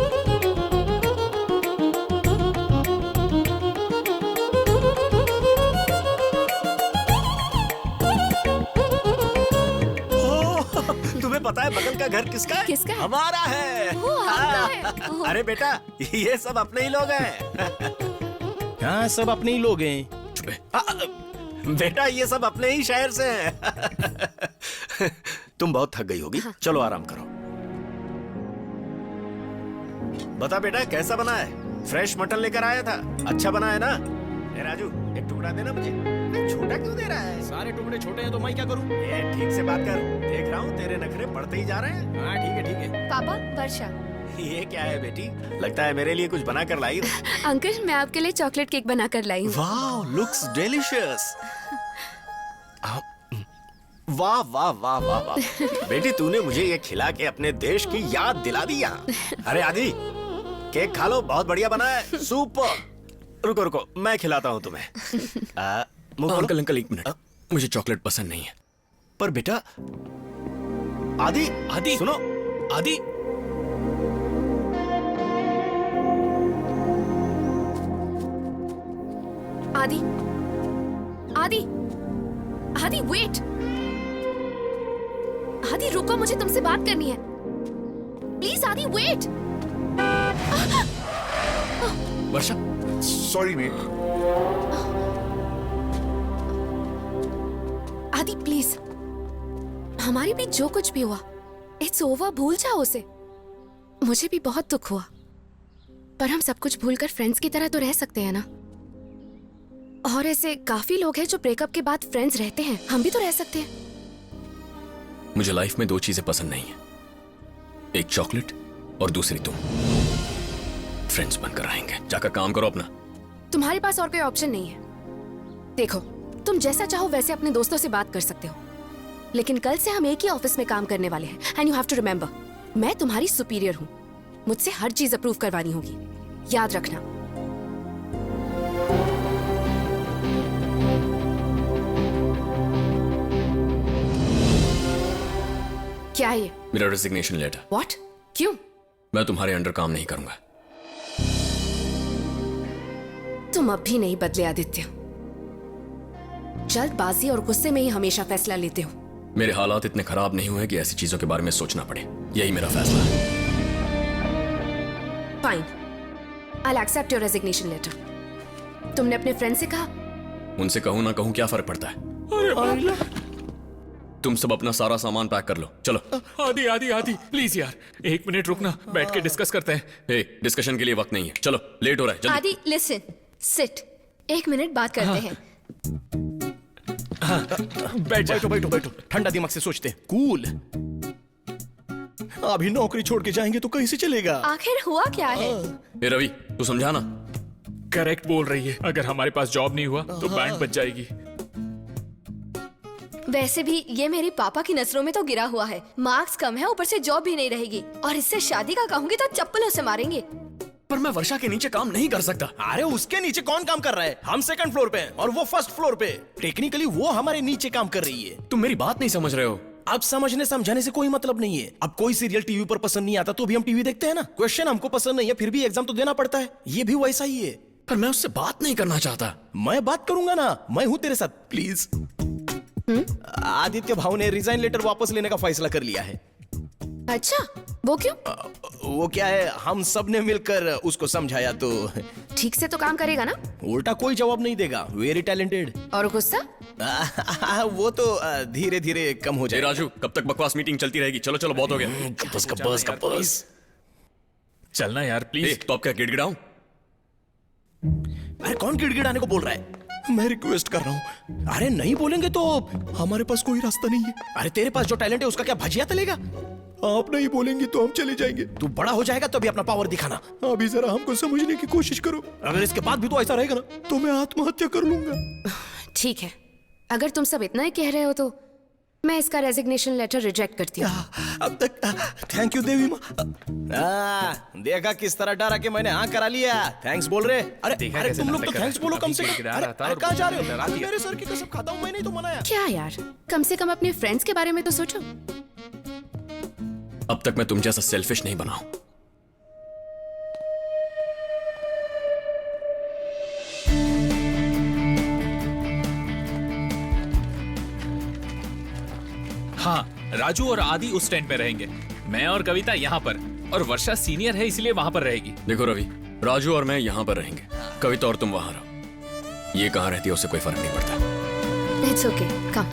तुम्हें पता है बगल का घर किसका है? किसका है? हमारा है। वो आपका है। ओह। अरे बेटा, ये सब अपने ही लोग हैं। हाँ, सब अपने ही लोग हैं। बेटा, ये सब अपने ही शहर से हैं। तुम बहुत थक गई होगी, चलो आराम करो। बता बेटा, कैसा बना है? फ्रेश मटन लेकर आया था, अच्छा बना है ना? ए राजू, एक टुकड़ा देना मुझे। छोटा क्यों दे रहा है? सारे टुकड़े छोटे हैं तो मैं क्या करूं? ये ठीक से बात कर, देख रहा हूँ तेरे नखरे बढ़ते ही जा रहे हैं। हाँ, ठीक है। पापा, वर्षा। ये क्या है बेटी? लगता है मेरे लिए कुछ बना कर लाई हो। अंकल, मैं आपके लिए चॉकलेट केक बना कर लाई हूँ। वाह, लुक्स डिलीशियस। वाह वाह वाह वाह वाह। बेटी, तूने मुझे ये खिला के अपने देश की याद दिला दी यहाँ। अरे आदि, केक खा लो, बहुत बढ़िया बना है, सुपर। रुको रुको, मैं खिलाता हूँ तुम्हें। मुंह खोलो। अंकल अंकल, एक मिनट, मुझे चॉकलेट पसंद नहीं है। पर बेटा, आदि आदि सुनो। आदि, आदि, आदि, आदि, वेट। आदि रुको, मुझे तुमसे बात करनी है। प्लीज आदि, वेट। वर्षा, Sorry, mate. आदि प्लीज, हमारे बीच जो कुछ भी हुआ, इट्स ओवर, भूल जाओ उसे। मुझे भी बहुत दुख हुआ, पर हम सब कुछ भूलकर फ्रेंड्स की तरह तो रह सकते हैं ना। और ऐसे काफी लोग हैं जो ब्रेकअप के बाद फ्रेंड्स रहते हैं, हम भी तो रह सकते हैं। मुझे लाइफ में दो चीजें पसंद नहीं है, एक चॉकलेट और दूसरी तुम। फ्रेंड्स बनकर रहेंगे, जाकर काम करो अपना। तुम्हारे पास और कोई ऑप्शन नहीं है। देखो, तुम जैसा चाहो वैसे अपने दोस्तों से बात कर सकते हो, लेकिन कल से हम एक ही ऑफिस में काम करने वाले हैं। And you have to remember, मैं तुम्हारी सुपीरियर हूँ, मुझसे हर चीज अप्रूव करवानी होगी, याद रखना। क्या है ये? मेरा रेजिग्नेशन लेटर। व्हाट? क्यों? मैं तुम्हारे अंडर काम नहीं करूंगा। तुम अब भी नहीं बदले आदित्य। जल्दबाजी और गुस्से में ही हमेशा फैसला लेते हो। मेरे हालात इतने खराब नहीं हुए कि ऐसी चीजों के बारे में सोचना पड़े, यही मेरा फैसला है। Fine, I'll accept your resignation letter. तुमने अपने फ्रेंड से कहा? उनसे कहूं ना कहूं क्या फर्क पड़ता है। तुम सब अपना सारा सामान पैक कर लो, चलो। आदि आदि आदि, प्लीज यार, एक मिनट रुकना, बैठ के डिस्कस करते हैं। ए, डिस्कशन के लिए वक्त नहीं है, चलो, लेट हो रहा है, जल्दी। आदि, लिसन, सिट, एक मिनट बात करते हैं। बैठो, ठंडा दिमाग से सोचते हैं, कूल। अभी नौकरी छोड़ के जाएंगे तो कैसे चलेगा? आखिर हुआ क्या है? ए रवि, तू समझा ना। करेक्ट बोल रही है, अगर हमारे पास जॉब नहीं हुआ तो बैंड बच जाएगी। वैसे भी ये मेरे पापा की नजरों में तो गिरा हुआ है। मार्क्स कम है, ऊपर से जॉब भी नहीं रहेगी, और इससे शादी का कहूंगी तो चप्पलों से मारेंगे। पर मैं वर्षा के नीचे काम नहीं कर सकता। अरे उसके नीचे कौन काम कर रहा है? हम सेकंड फ्लोर पे हैं और वो फर्स्ट फ्लोर पे। टेक्निकली वो हमारे नीचे काम कर रही है। तुम मेरी बात नहीं समझ रहे हो। अब समझने समझाने से कोई मतलब नहीं है। अब कोई सीरियल टीवी पर पसंद नहीं आता तो भी हम टीवी देखते हैं ना। क्वेश्चन हमको पसंद नहीं है फिर भी एग्जाम तो देना पड़ता है, ये भी वैसा ही है। पर मैं उससे बात नहीं करना चाहता। मैं बात करूंगा ना, मैं हूं तेरे साथ, प्लीज। आदित्य भाव ने रिजाइन लेटर वापस लेने का फैसला कर लिया है। अच्छा, वो क्यों? वो क्या है, हम सब ने मिलकर उसको समझाया तो ठीक से तो काम करेगा ना? उल्टा कोई जवाब नहीं देगा, वेरी टैलेंटेड। और गुस्सा? वो तो धीरे धीरे कम हो जाएगा। राजू, कब तक बकवास मीटिंग चलती रहेगी? चलो चलो, बहुत हो गया। कब्बस। चलना यार प्लीज। तो अब क्या गिड़गिड़ाऊं? अरे कौन गिड़गिड़ाने को बोल रहा है? मैं रिक्वेस्ट कर रहा हूँ। अरे नहीं बोलेंगे तो हमारे पास कोई रास्ता नहीं है। अरे तेरे पास जो टैलेंट है उसका क्या भजिया तलेगा? आप नहीं बोलेंगे तो हम चले जाएंगे। तू बड़ा हो जाएगा तो भी अपना पावर दिखाना। अभी जरा हमको समझने की कोशिश करो। अगर इसके बाद भी तो ऐसा रहेगा ना तो मैं आत्महत्या कर लूंगा। ठीक है, अगर तुम सब इतना ही कह रहे हो तो मैं इसका रेजिग्नेशन लेटर रिजेक्ट करती हूँ। अब तक थैंक यू देवी माँ। देखा किस तरह डरा के मैंने हाँ करा लिया। थैंक्स बोल रहे। अरे अरे तुम लोग तो थैंक्स बोलो कम से कम। अरे कहाँ जा रहे हो? मेरे सर की कसम खाता हूँ मैंने तो मनाया। क्या यार, कम से कम अपने फ्रेंड्स के बारे में तो सोचो। अब तक मैं तुम जैसा सेल्फिश नहीं बना हूं। हाँ, राजू और आदि उस टेंट में रहेंगे, मैं और कविता यहाँ पर, और वर्षा सीनियर है इसलिए वहाँ पर रहेगी। देखो रवि, राजू और मैं यहाँ पर रहेंगे, कविता और तुम वहां रहो। ये कहाँ रहती है उससे कोई फर्क नहीं पड़ता। It's okay, come.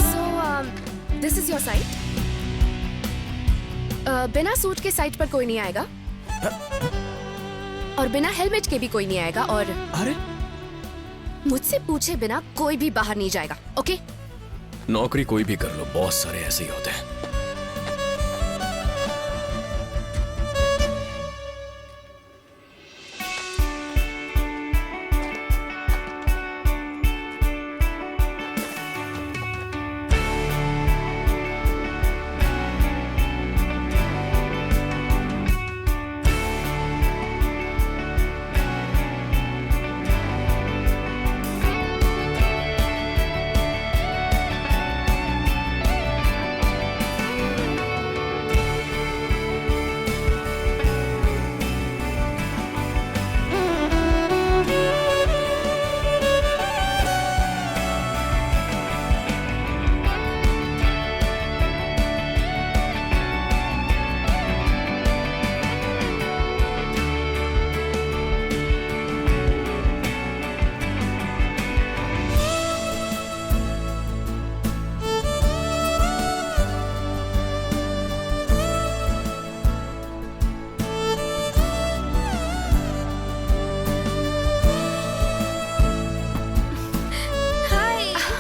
So this is your site. बिना सूट के साइट पर कोई नहीं आएगा और बिना हेलमेट के भी कोई नहीं आएगा, और अरे मुझसे पूछे बिना कोई भी बाहर नहीं जाएगा। ओके? नौकरी कोई भी कर लो, बहुत सारे ऐसे ही होते हैं।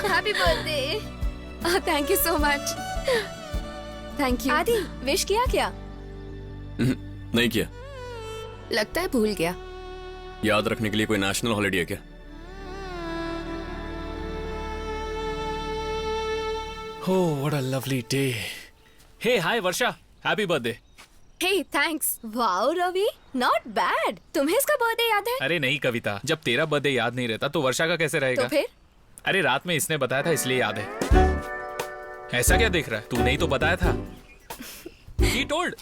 Happy birthday. Thank you so much. Thank you. आदि, विश किया क्या? नहीं किया। लगता है भूल गया। याद रखने के लिए कोई नेशनल हॉलिडे है क्या? Oh, what a lovely day. Hey, hi Varsha, happy birthday. Hey thanks. Wow Ravi, not bad. तुम्हें इसका बर्थडे याद है? अरे नहीं कविता, जब तेरा बर्थडे याद नहीं रहता तो वर्षा का कैसे रहेगा? तो फिर? अरे रात में इसने बताया था इसलिए याद है। ऐसा क्या देख रहा है? तूने ही तो बताया था। He told.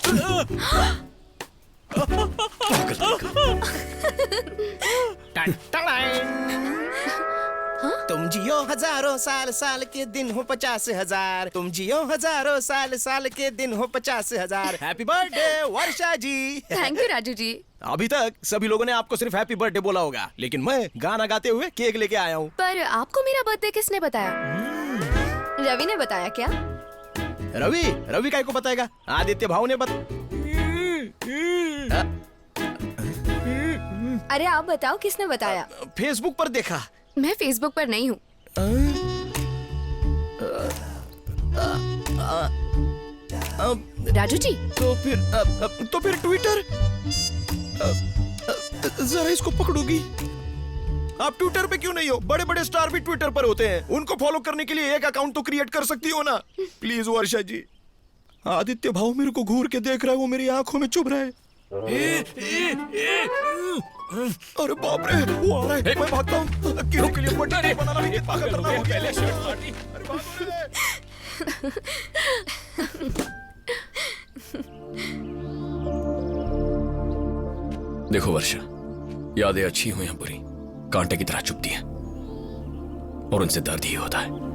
तुम जियो हजारों साल, साल के दिन हो 50,000। तुम जियो हजारों साल, साल के दिन हो 50,000। Happy birthday Varsha ji. Thank you Raju ji. अभी तक सभी लोगों ने आपको सिर्फ हैप्पी बर्थडे बोला होगा, लेकिन मैं गाना गाते हुए केक लेके आया हूँ। पर आपको मेरा बर्थडे किसने बताया? रवि ने बताया क्या? रवि काय को बताएगा? आदित्य भाव ने अरे आप बताओ किसने बताया? फेसबुक पर देखा। मैं फेसबुक पर नहीं हूँ। राजू जी। तो फिर ट्विटर। जरा इसको पकड़ोगी? आप ट्विटर पे क्यों नहीं हो? बड़े बड़े स्टार भी ट्विटर पर होते हैं। उनको फॉलो करने के लिए एक अकाउंट तो क्रिएट कर सकती हो ना। प्लीज वर्षा जी। आदित्य भाव मेरे को घूर के देख रहा है, वो मेरी आंखों में चुभ रहा है। अरे बाप रे, वो आ रहा है। मैं भागता हूँ। किसी के लिए बर्थडे बनाना भी कितना खतरनाक हो गया। अरे बाप रे। देखो वर्षा, यादें अच्छी हो या बुरी, कांटे की तरह चुभती हैं और उनसे दर्द ही होता है।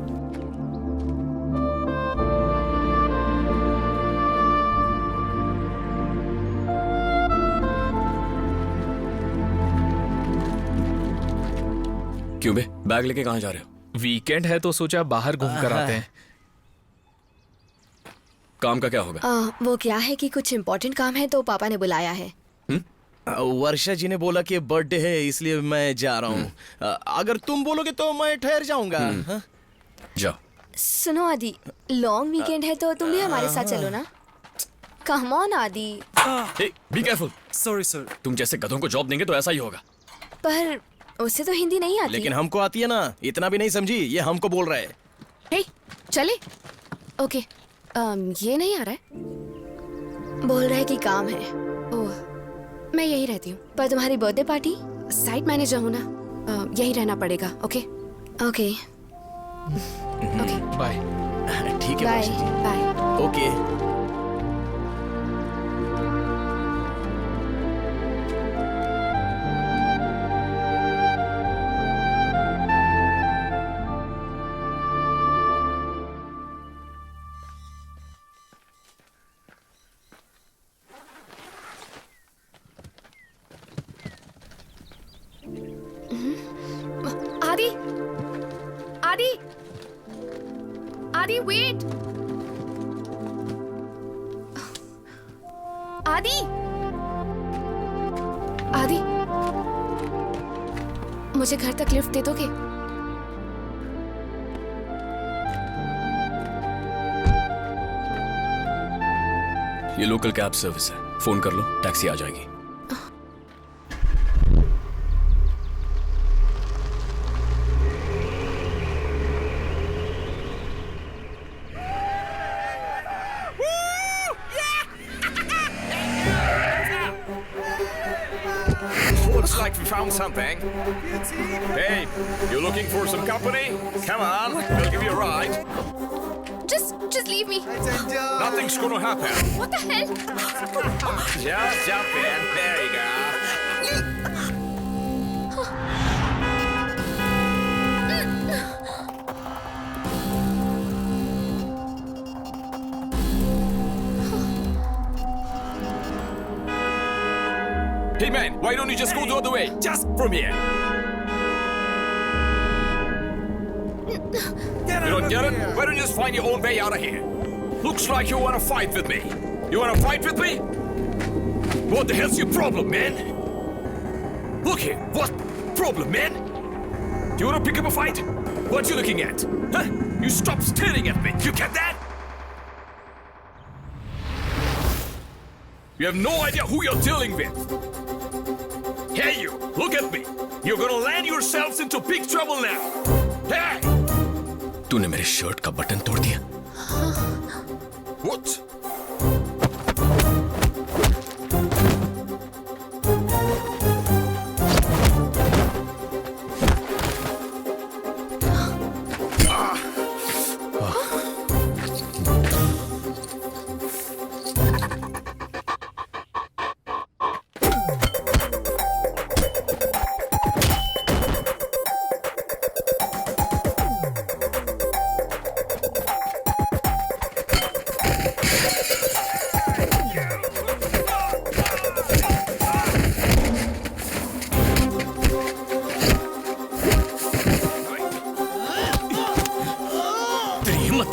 क्यों बे, बैग लेके कहाँ जा रहे हो? वीकेंड है तो सोचा बाहर घूम कर आते हैं। काम का क्या होगा? वो क्या है कि कुछ इम्पोर्टेंट काम है तो पापा ने बुलाया है। वर्षा जी ने बोला कि बर्थडे है इसलिए मैं जा रहा हूँ। अगर तुम बोलोगे तो मैं ठहर जाऊंगा। हाँ? जाओ। सुनो आदि, लॉन्ग वीकेंड है तो तुम भी हमारे साथ चलो ना। कम ऑन आदि। Be careful. Sorry sir. तुम जैसे गधों को जॉब देंगे तो ऐसा ही होगा। पर उसे तो हिंदी नहीं आती। लेकिन हमको आती है ना, इतना भी नहीं समझी, ये हमको बोल रहा है। हे, चले। ओके, ये नहीं आ रहा है। बोल रहा है कि काम है। ओह, मैं यही रहती हूँ। पर तुम्हारी बर्थडे पार्टी? साइट मैनेजर हूँ ना, यही रहना पड़ेगा। Okay okay okay, bye. ठीक है bye Varsha ji. Bye. Okay. Adi, Adi, आदि, वेट। आदि, आदि, मुझे घर तक लिफ्ट दे दोगे? ये लोकल कैब सर्विस है, फोन कर लो, टैक्सी आ जाएगी। Looks like we found something. Hey, you looking for some company? Come on, we'll give you a ride. Just leave me. Nothing's gonna happen. What the hell? Just jump in. There you go. Hey man, why don't you just go the other way? Just from here. You don't get it? Why don't you just find your own way out of here? Looks like you wanna fight with me. You wanna fight with me? What the hell's your problem, man? Look here, what problem, man? Do you wanna pick up a fight? What you looking at? Huh? You stop staring at me. You get that? You have no idea who you're dealing with. Hey you, look at me. You're gonna land yourselves into big trouble now. Hey! तूने मेरे shirt का button तोड़ दिया। What?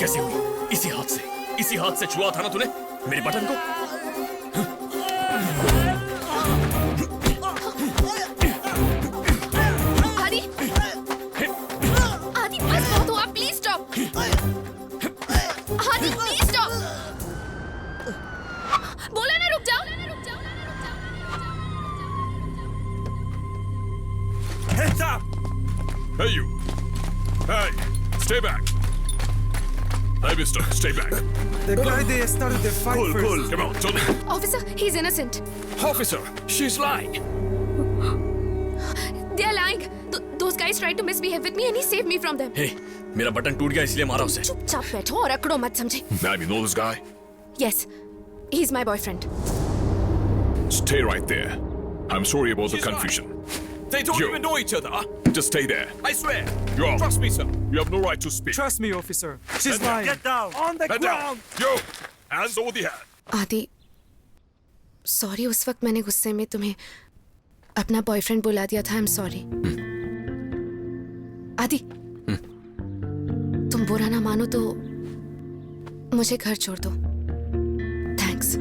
कैसे हुई? इसी हाथ से छुआ था ना तूने मेरे बटन को? आदि, आदि बस बहुत हुआ, प्लीज स्टॉप। आदि प्लीज स्टॉप। बोला ना रुक जाओ। Hands up! Hey you! Hey, stay back. Hey mister, stay back. The guy they started the fight Pull, first. pull, come on, tell me. Officer, he's innocent. Officer, she's lying. They are lying. Those guys tried to misbehave with me and he saved me from them. हे, मेरा button टूट गया इसलिए मारा उसे। चुपचाप बैठो और अकड़ो मत, समझे? Ma'am, you know this guy? Yes, he's my boyfriend. Stay right there. I'm sorry about the confusion. They don't even know each other. Just stay there. I swear. You're off. Trust me, sir. You have no right to speak. Trust me, officer. She's Get down. lying. Get down. On the Get ground. down. Yo, hands over the head. आदि, sorry, उस वक्त मैंने गुस्से में तुम्हें अपना boyfriend बुला दिया था। आई एम सॉरी। आदि, तुम बुरा ना मानो तो मुझे घर छोड़ दो। थैंक्स।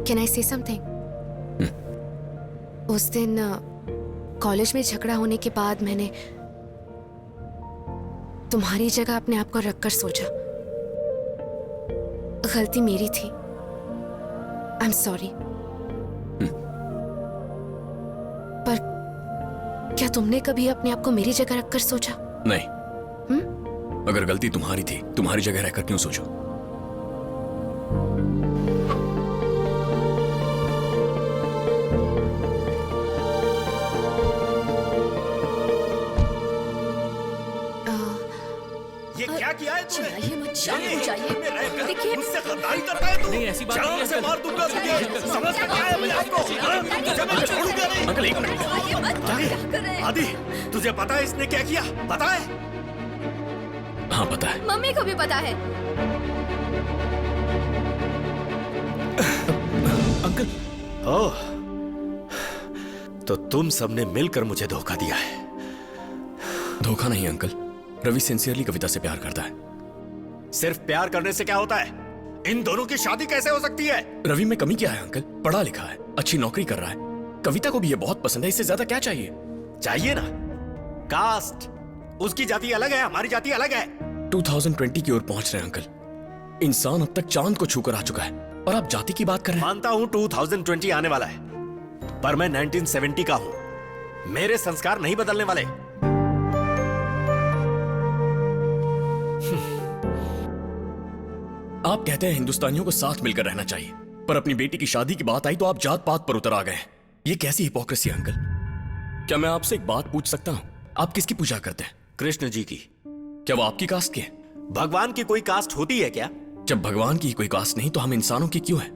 कैन आई से समथिंग? उस दिन कॉलेज में झगड़ा होने के बाद मैंने तुम्हारी जगह अपने आप को रखकर सोचा। गलती मेरी थी। आई एम सॉरी। पर क्या तुमने कभी अपने आप को मेरी जगह रखकर सोचा? नहीं। अगर गलती तुम्हारी थी, तुम्हारी जगह रहकर क्यों सोचो? ये क्या किया है तूने? चाहिए मत चाहिए। देखिए मुझसे गद्दारी करता है तू। नहीं, ऐसी बात जान नहीं है, से अंकल। मार दूंगा तुझे। समझ में क्या है मुझे आपको? हाँ? तुझे मैं छोड़ूंगा नहीं। अंकल एक मिनट। आदि, तुझे पता है इसने क्या किया? पता है? हाँ पता है। मम्मी को भी पता है। अंकल। ओह, तो तुम सबने मिलकर मुझे धोखा दिया है। धोखा नहीं अंकल, रवि सिंसियरली कविता से प्यार करता है। सिर्फ प्यार करने से क्या होता है? इन दोनों की शादी कैसे हो सकती है? रवि में कमी क्या है अंकल? पढ़ा लिखा है, अच्छी नौकरी कर रहा है, कविता को भी ये बहुत पसंद है, इससे ज्यादा क्या चाहिए? चाहिए ना। कास्ट, उसकी जाति अलग है, हमारी जाति अलग है। 2020 की ओर पहुंच रहे हैं अंकल। इंसान अब तक चांद को छूकर आ चुका है और आप जाति की बात कर रहे हैं। मानता हूं 2020 आने वाला है, पर मैं 1970 का हूं। मेरे संस्कार नहीं बदलने वाले। आप कहते हैं हिंदुस्तानियों को साथ मिलकर रहना चाहिए, पर अपनी बेटी की शादी की बात आई तो आप जात पात पर उतर आ गए। ये कैसी हिपोक्रेसी है अंकल? क्या मैं आपसे एक बात पूछ सकता हूं? आप किसकी पूजा करते हैं? कृष्ण जी की। क्या वो आपकी कास्ट के हैं? भगवान की कोई कास्ट होती है क्या? जब भगवान की कोई कास्ट नहीं तो हम इंसानों की क्यों है?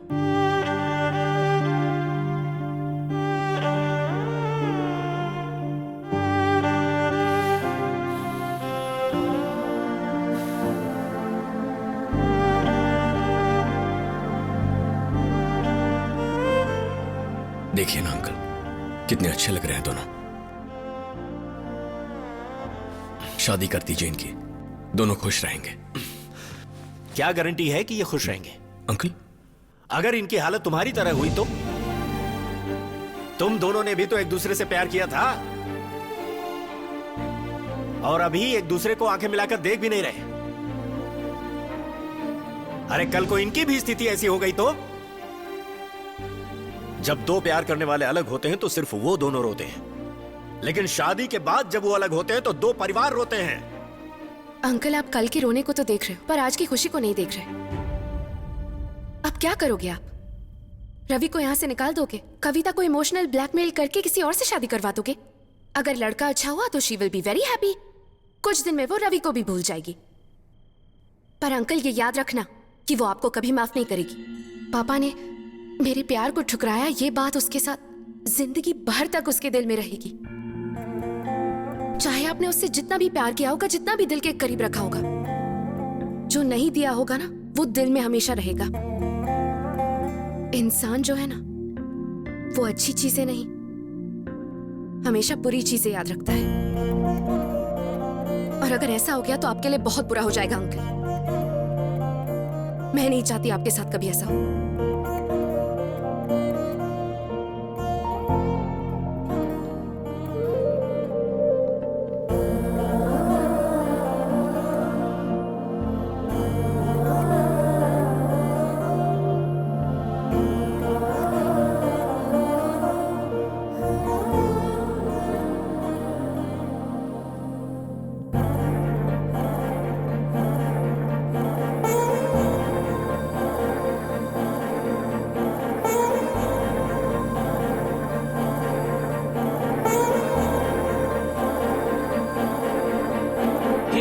देखिए ना अंकल, कितने अच्छे लग रहे हैं दोनों। शादी कर दीजिए इनकी, दोनों खुश रहेंगे। क्या गारंटी है कि ये खुश रहेंगे? अंकल, अगर इनकी हालत तुम्हारी तरह हुई तो? तुम दोनों ने भी तो एक दूसरे से प्यार किया था और अभी एक दूसरे को आंखें मिलाकर देख भी नहीं रहे। अरे कल को इनकी भी स्थिति ऐसी हो गई तो? जब दो प्यार करने वाले अलग होते हैं तो सिर्फ वो दोनों रोते हैं, लेकिन शादी के बाद जब वो अलग होते हैं तो दो परिवार रोते हैं। अंकल, आप कल के रोने को तो देख रहे हो, पर आज की खुशी को नहीं देख रहे। अब क्या करोगे आप? रवि को यहाँ से निकाल दोगे? कविता को इमोशनल ब्लैकमेल करके किसी और से शादी करवा दोगे? अगर लड़का अच्छा हुआ तो she will be very happy. कुछ दिन में वो रवि को भी भूल जाएगी। पर अंकल, ये याद रखना कि वो आपको कभी माफ नहीं करेगी। पापा ने मेरे प्यार को ठुकराया, ये बात उसके साथ जिंदगी भर तक उसके दिल में रहेगी। चाहे आपने उससे जितना भी प्यार किया होगा, जितना भी दिल के करीब रखा होगा, जो नहीं दिया होगा ना, वो दिल में हमेशा रहेगा। इंसान जो है ना, वो अच्छी चीजें नहीं, हमेशा बुरी चीजें याद रखता है। और अगर ऐसा हो गया तो आपके लिए बहुत बुरा हो जाएगा अंकल। मैं नहीं चाहती आपके साथ कभी ऐसा हो।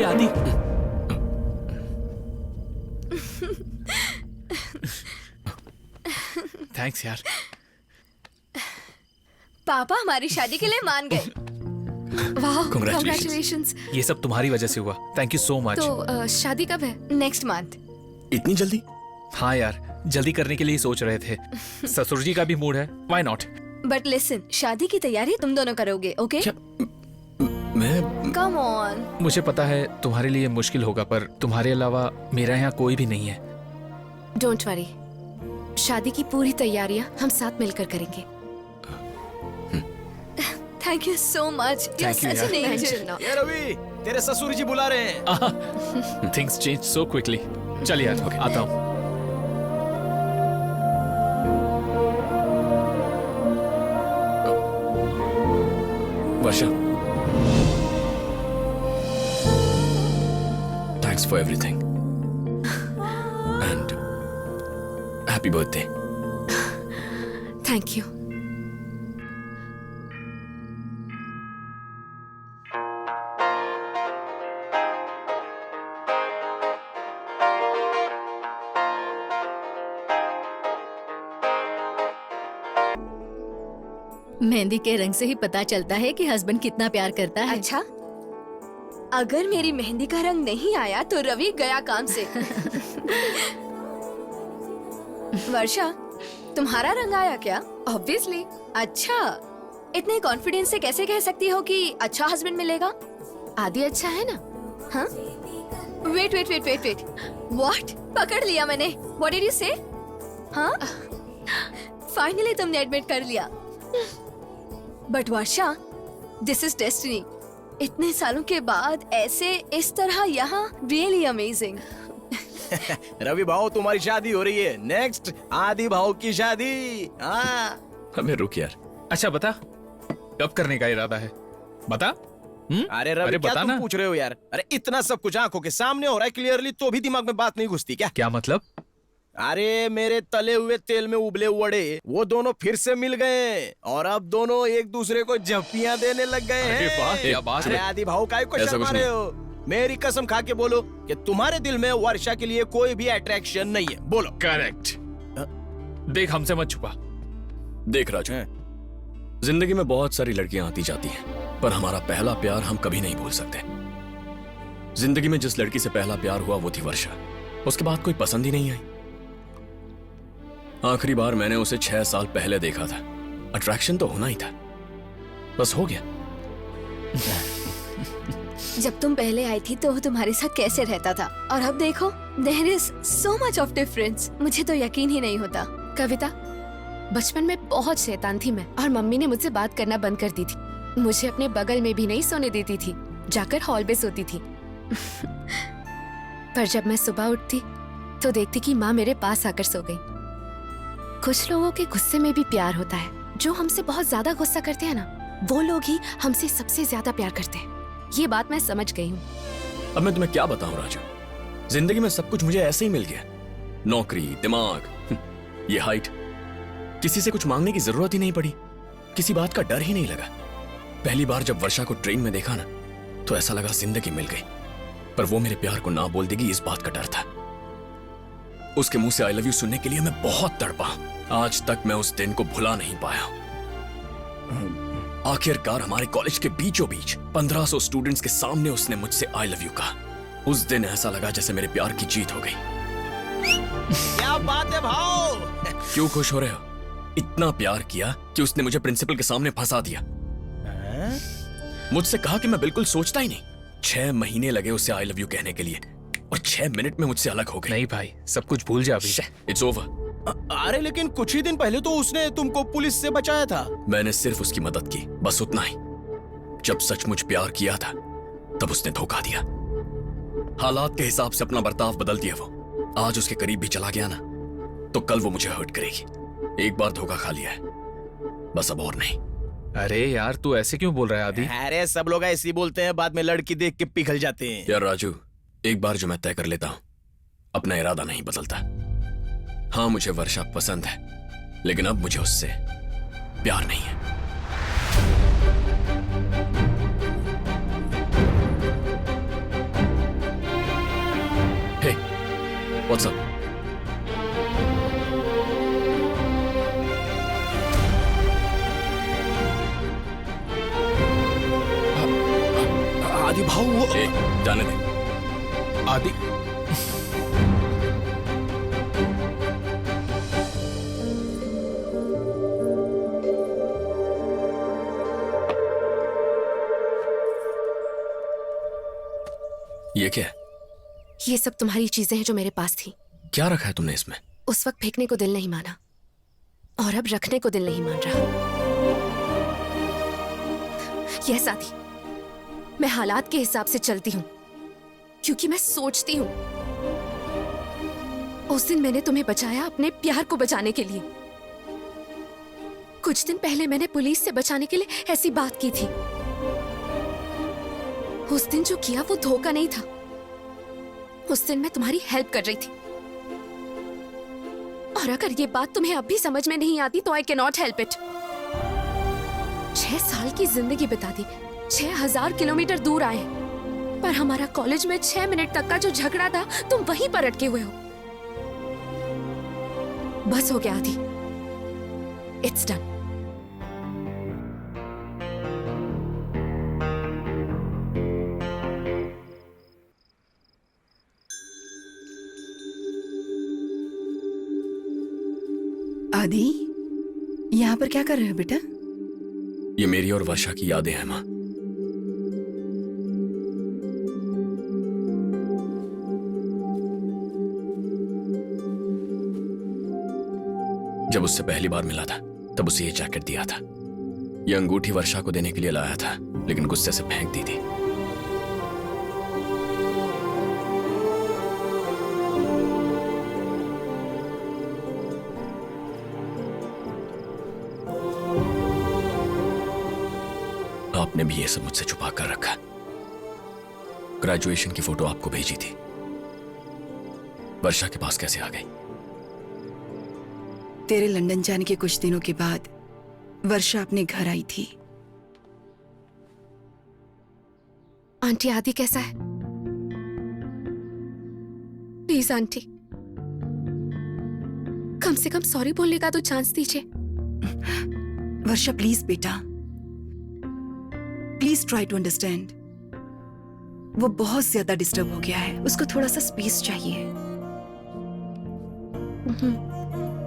आदि, थैंक्स यार। पापा हमारी शादी के लिए मान गए। वाह, Congratulations. कांग्रेचुलेशंस। ये सब तुम्हारी वजह से हुआ। Thank you so much. तो शादी कब है? Next month. इतनी जल्दी? हाँ यार, जल्दी करने के लिए सोच रहे थे। ससुर जी का भी मूड है, व्हाई नॉट। बट लिसन, शादी की तैयारी तुम दोनों करोगे, ओके? मैं कम ऑन। मुझे पता है तुम्हारे लिए मुश्किल होगा, पर तुम्हारे अलावा मेरा यहाँ कोई भी नहीं है। डोंट वरी, शादी की पूरी तैयारियां हम साथ मिलकर करेंगे। Thank you so much. You are Thank you, such an यार। एंजल। ये रवि, तेरे ससुर जी बुला रहे हैं। Things change so quickly. चलिए यार, आता हूँ। Varsha, thanks for everything and happy birthday. Thank you. मेहंदी के रंग से ही पता चलता है कि हस्बैंड कितना प्यार करता है। अच्छा, अगर मेरी मेहंदी का रंग नहीं आया तो रवि गया काम से। वर्षा, तुम्हारा रंग आया क्या? ऑब्वियसली। अच्छा, इतने कॉन्फिडेंस से कैसे कह सकती हो कि अच्छा हस्बैंड मिलेगा? आदि अच्छा है ना? हाँ? Wait wait wait wait wait, what? पकड़ लिया मैंने। व्हाट डिड यू से? हाँ? फाइनली तुमने एडमिट कर लिया। But Varsha, this is destiny. इतने सालों के बाद ऐसे इस तरह यहाँ, रियली अमेजिंग। रवि भाव, तुम्हारी शादी हो रही है। नेक्स्ट आदि भाव की शादी। हाँ। हमें रुक यार। अच्छा बता, कब करने का इरादा है? बता। अरे रवि, क्या तुम पूछ रहे हो यार? अरे इतना सब कुछ आंखों के सामने हो रहा है क्लियरली, तो भी दिमाग में बात नहीं घुसती क्या? क्या मतलब? अरे मेरे तले हुए तेल में उबले वड़े वो दोनों फिर से मिल गए और अब दोनों एक दूसरे को झप्पियां देने लग गए हैं। अरे वाह, क्या बात है। अरे आदि भाव, काय को ऐसा शर्मा कुछ रहे नहीं। हो? मेरी कसम खा के बोलो कि तुम्हारे दिल में वर्षा के लिए कोई भी अट्रैक्शन नहीं है। बोलो। करेक्ट। देख, हमसे मत छुपा। देख राजू, जिंदगी में बहुत सारी लड़कियां आती जाती हैं, पर हमारा पहला प्यार हम कभी नहीं भूल सकते। जिंदगी में जिस लड़की से पहला प्यार हुआ वो थी वर्षा। उसके बाद कोई पसंद ही नहीं आई। आखिरी बार मैंने उसे 6 साल पहले देखा था। अट्रैक्शन तो होना ही था, बस हो गया। जब तुम पहले आई थी तो वो तुम्हारे साथ कैसे रहता था, और अब देखो, there is so much of difference. मुझे तो यकीन ही नहीं होता। कविता, बचपन में बहुत शैतान थी मैं, और मम्मी ने मुझसे बात करना बंद कर दी थी। मुझे अपने बगल में भी नहीं सोने देती थी, जाकर हॉल में सोती थी। पर जब मैं सुबह उठती तो देखती कि माँ मेरे पास आकर सो गई। कुछ लोगों के गुस्से में भी प्यार होता है। जो हमसे बहुत ज्यादा गुस्सा करते हैं ना, वो लोग ही हमसे सबसे ज्यादा प्यार करते हैं। ये बात मैं समझ गई हूँ। अब मैं तुम्हें क्या बताऊं राजू, जिंदगी में सब कुछ मुझे ऐसे ही मिल गया। नौकरी, दिमाग, ये हाइट। किसी से कुछ मांगने की जरूरत ही नहीं पड़ी, किसी बात का डर ही नहीं लगा। पहली बार जब वर्षा को ट्रेन में देखा ना, तो ऐसा लगा जिंदगी मिल गई। पर वो मेरे प्यार को ना बोल देगी, इस बात का डर था। उसके मुंह से आई लव यू सुनने के लिए मैं बहुत तड़पा। आज तक मैं उस दिन को भुला नहीं पाया। आखिरकार हमारे कॉलेज के बीचों बीच 1500 स्टूडेंट्स के सामने उसने मुझसे आई लव यू कहा। उस दिन ऐसा लगा जैसे मेरे प्यार की जीत हो गई। क्या बात है भाव? क्यों खुश हो रहे हो? इतना प्यार किया कि उसने मुझे प्रिंसिपल के सामने फंसा दिया। मुझसे कहा कि मैं बिल्कुल सोचता ही नहीं। 6 महीने लगे उसे आई लव यू कहने के लिए, और 6 मिनट में मुझसे अलग हो गई। नहीं भाई, सब कुछ भूल जा अभी। It's over. अरे लेकिन कुछ ही दिन पहले तो उसने तुमको पुलिस से बचाया था। मैंने सिर्फ उसकी मदद की, बस उतना ही। जब सचमुच प्यार किया था तब उसने धोखा दिया। हालात के हिसाब से अपना बर्ताव बदल दिया वो। आज उसके करीब भी चला गया ना, तो कल वो मुझे हर्ट करेगी। एक बार धोखा खा लिया है, बस अब और नहीं। अरे यार, तू ऐसे क्यों बोल रहा है आदि? अरे सब लोग ऐसे ही बोलते हैं, बाद में लड़की देख के पिघल जाते हैं। यार राजू, एक बार जो मैं तय कर लेता हूं, अपना इरादा नहीं बदलता। हाँ, मुझे वर्षा पसंद है, लेकिन अब मुझे उससे प्यार नहीं है। हे, व्हाट्स अप? आदि भाव, वो जाने दे। आदि, ये क्या है? ये सब तुम्हारी चीजें हैं जो मेरे पास थी। क्या रखा है तुमने इसमें? उस वक्त फेंकने को दिल नहीं माना और अब रखने को दिल नहीं मान रहा। यस आदि, मैं हालात के हिसाब से चलती हूं क्योंकि मैं सोचती हूं। उस दिन मैंने तुम्हें बचाया अपने प्यार को बचाने के लिए। कुछ दिन पहले मैंने पुलिस से बचाने के लिए ऐसी बात की थी। उस दिन जो किया वो धोखा नहीं था। उस दिन मैं तुम्हारी हेल्प कर रही थी। और अगर ये बात तुम्हें अब भी समझ में नहीं आती तो I can not help it. 6 साल की जिंदगी बिता दी, 6000 किलोमीटर दूर आए, पर हमारा कॉलेज में 6 मिनट तक का जो झगड़ा था तुम वहीं पर अटके हुए हो। बस हो गया आदि, इट्स डन। आदि, यहाँ पर क्या कर रहे हो बेटा? ये मेरी और वर्षा की यादें हैं माँ। जब उससे पहली बार मिला था तब उसे ये जैकेट दिया था। ये अंगूठी वर्षा को देने के लिए लाया था, लेकिन गुस्से से फेंक दी थी। आपने भी ये सब मुझसे छुपा कर रखा। ग्रेजुएशन की फोटो आपको भेजी थी। वर्षा के पास कैसे आ गई? तेरे लंदन जाने के कुछ दिनों के बाद वर्षा अपने घर आई थी। आंटी आदि कैसा है? प्लीज आंटी, कम से कम सॉरी बोलने का तो चांस दीजिए। वर्षा प्लीज बेटा, प्लीज ट्राई टू अंडरस्टैंड। वो बहुत ज्यादा डिस्टर्ब हो गया है, उसको थोड़ा सा स्पेस चाहिए।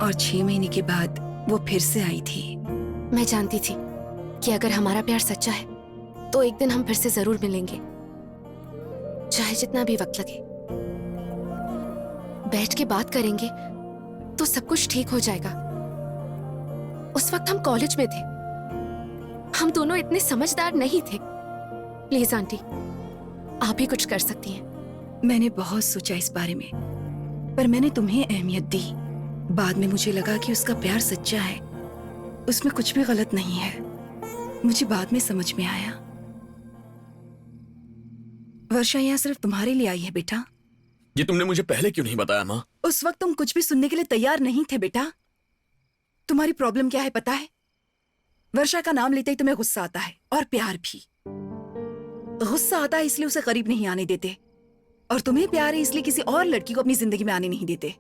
और 6 महीने के बाद वो फिर से आई थी। मैं जानती थी कि अगर हमारा प्यार सच्चा है तो एक दिन हम फिर से जरूर मिलेंगे, चाहे जितना भी वक्त लगे। बैठ के बात करेंगे तो सब कुछ ठीक हो जाएगा। उस वक्त हम कॉलेज में थे, हम दोनों इतने समझदार नहीं थे। प्लीज आंटी, आप ही कुछ कर सकती हैं। मैंने बहुत सोचा इस बारे में, पर मैंने तुम्हें अहमियत दी। बाद में मुझे लगा कि उसका प्यार सच्चा है, उसमें कुछ भी गलत नहीं है। मुझे बाद में समझ में आया। वर्षा यहाँ सिर्फ तुम्हारे लिए आई है बेटा। ये तुमने मुझे पहले क्यों नहीं बताया माँ? उस वक्त तुम कुछ भी सुनने के लिए तैयार नहीं थे बेटा। तुम्हारी प्रॉब्लम क्या है पता है? वर्षा का नाम लेते ही तुम्हें गुस्सा आता है, और प्यार भी। गुस्सा आता है इसलिए उसे करीब नहीं आने देते, और तुम्हें प्यार है इसलिए किसी और लड़की को अपनी जिंदगी में आने नहीं देते।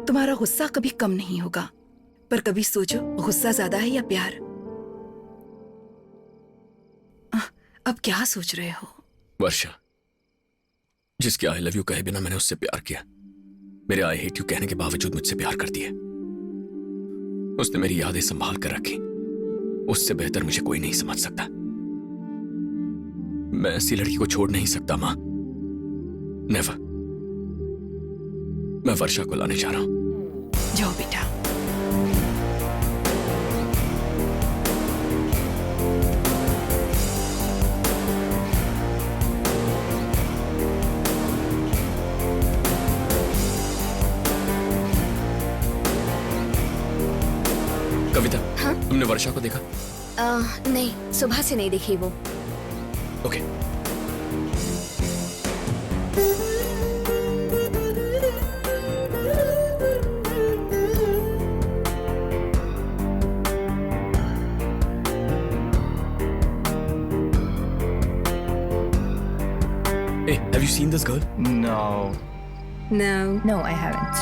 तुम्हारा गुस्सा कभी कम नहीं होगा, पर कभी सोचो गुस्सा ज्यादा है या प्यार। अब क्या सोच रहे हो? वर्षा, जिसके आई लव यू कहे बिना मैंने उससे प्यार किया, मेरे आई हेट यू कहने के बावजूद मुझसे प्यार करती है। उसने मेरी यादें संभाल कर रखी। उससे बेहतर मुझे कोई नहीं समझ सकता। मैं ऐसी लड़की को छोड़ नहीं सकता मां। नेवर। मैं वर्षा को लाने जा रहा हूं। जाओ बेटा। कविता, हाँ? तुमने वर्षा को देखा? नहीं, सुबह से नहीं देखी वो। Okay. Hey, have you seen this girl? No. No, I haven't.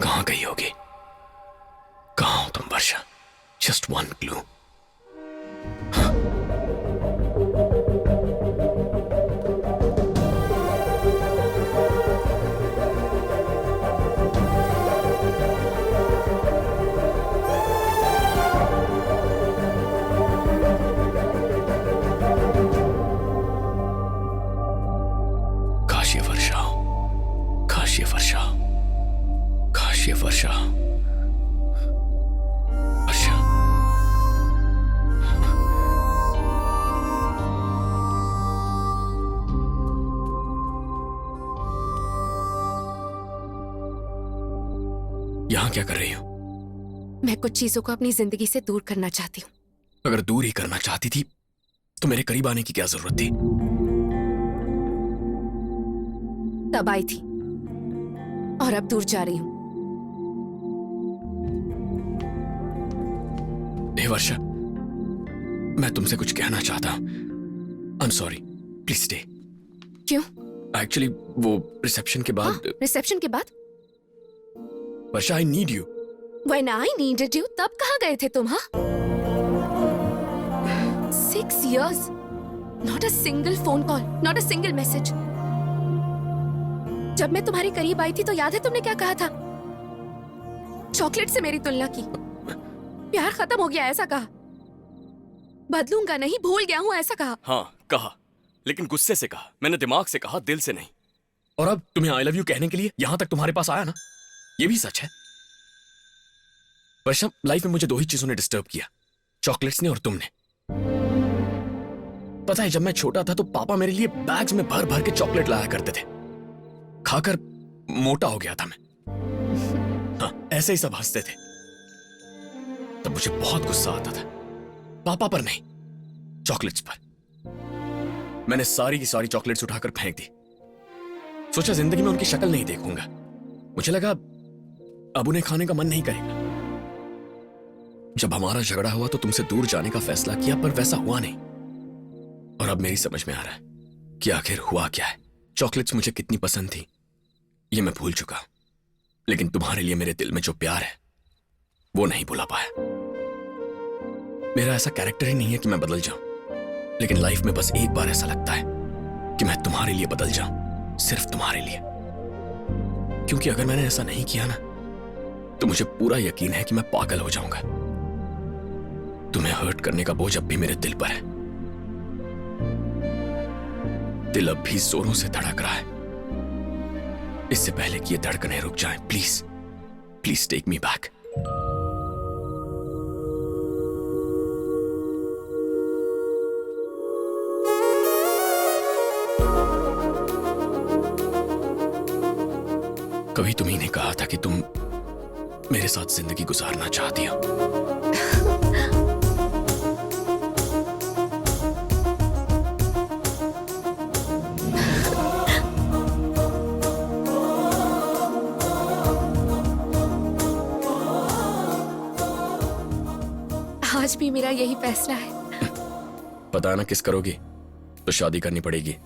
कहाँ गई होगी? कहाँ हो तुम वर्षा? Just one clue. काश ये वर्षा, काश ये वर्षा, वर्षा। यहां क्या कर रही हो? मैं कुछ चीजों को अपनी जिंदगी से दूर करना चाहती हूँ। अगर दूर ही करना चाहती थी तो मेरे करीब आने की क्या जरूरत थी? तब आई थी और अब दूर जा रही हूँ। हे वर्षा, मैं तुमसे कुछ कहना चाहता हूं। I am sorry, please stay. क्यों? एक्चुअली वो रिसेप्शन के बाद। रिसेप्शन के बाद? Varsha, I need you. When I needed you, तब कहाँ गए थे तुम? हाँ? 6 years, not a single phone call, not a single message. जब मैं तुम्हारे करीब आई थी तो याद है तुमने क्या कहा था? चॉकलेट से मेरी तुलना की। प्यार खत्म हो गया ऐसा कहा। बदलूंगा नहीं, भूल गया हूँ ऐसा कहा। हाँ कहा, लेकिन गुस्से से कहा। मैंने दिमाग से कहा, दिल से नहीं। और अब तुम्हें आई लव यू कहने के लिए यहां तक तुम्हारे पास आया ना, ये भी सच है। वर्षा, लाइफ में मुझे 2 ही चीजों ने डिस्टर्ब किया, चॉकलेट्स ने और तुमने। पता है, जब मैं छोटा था तो पापा मेरे लिए बैग्स में भर भर के चॉकलेट लाया करते थे। खाकर मोटा हो गया था मैं। हाँ, ऐसे ही सब हंसते थे। तब मुझे बहुत गुस्सा आता था, पापा पर नहीं, चॉकलेट्स पर। मैंने सारी की सारी चॉकलेट्स उठाकर फेंक दी। सोचा जिंदगी में उनकी शक्ल नहीं देखूंगा। मुझे लगा अब उन्हें खाने का मन नहीं करेगा। जब हमारा झगड़ा हुआ तो तुमसे दूर जाने का फैसला किया, पर वैसा हुआ नहीं। और अब मेरी समझ में आ रहा है कि आखिर हुआ क्या है। चॉकलेट्स मुझे कितनी पसंद थी ये मैं भूल चुका, लेकिन तुम्हारे लिए मेरे दिल में जो प्यार है वो नहीं भुला पाया। मेरा ऐसा कैरेक्टर ही नहीं है कि मैं बदल जाऊं, लेकिन लाइफ में बस एक बार ऐसा लगता है कि मैं तुम्हारे लिए बदल जाऊं, सिर्फ तुम्हारे लिए। क्योंकि अगर मैंने ऐसा नहीं किया ना तो मुझे पूरा यकीन है कि मैं पागल हो जाऊंगा। तुम्हें हर्ट करने का बोझ अब भी मेरे दिल पर है। दिल अब भी जोरों से धड़क रहा है। इससे पहले कि ये धड़कनें रुक जाएं, please please take me back. कभी तुम्ही ने कहा था कि तुम मेरे साथ जिंदगी गुजारना चाहती हो। आज भी मेरा यही फैसला है। पता ना किस करोगी, तो शादी करनी पड़ेगी।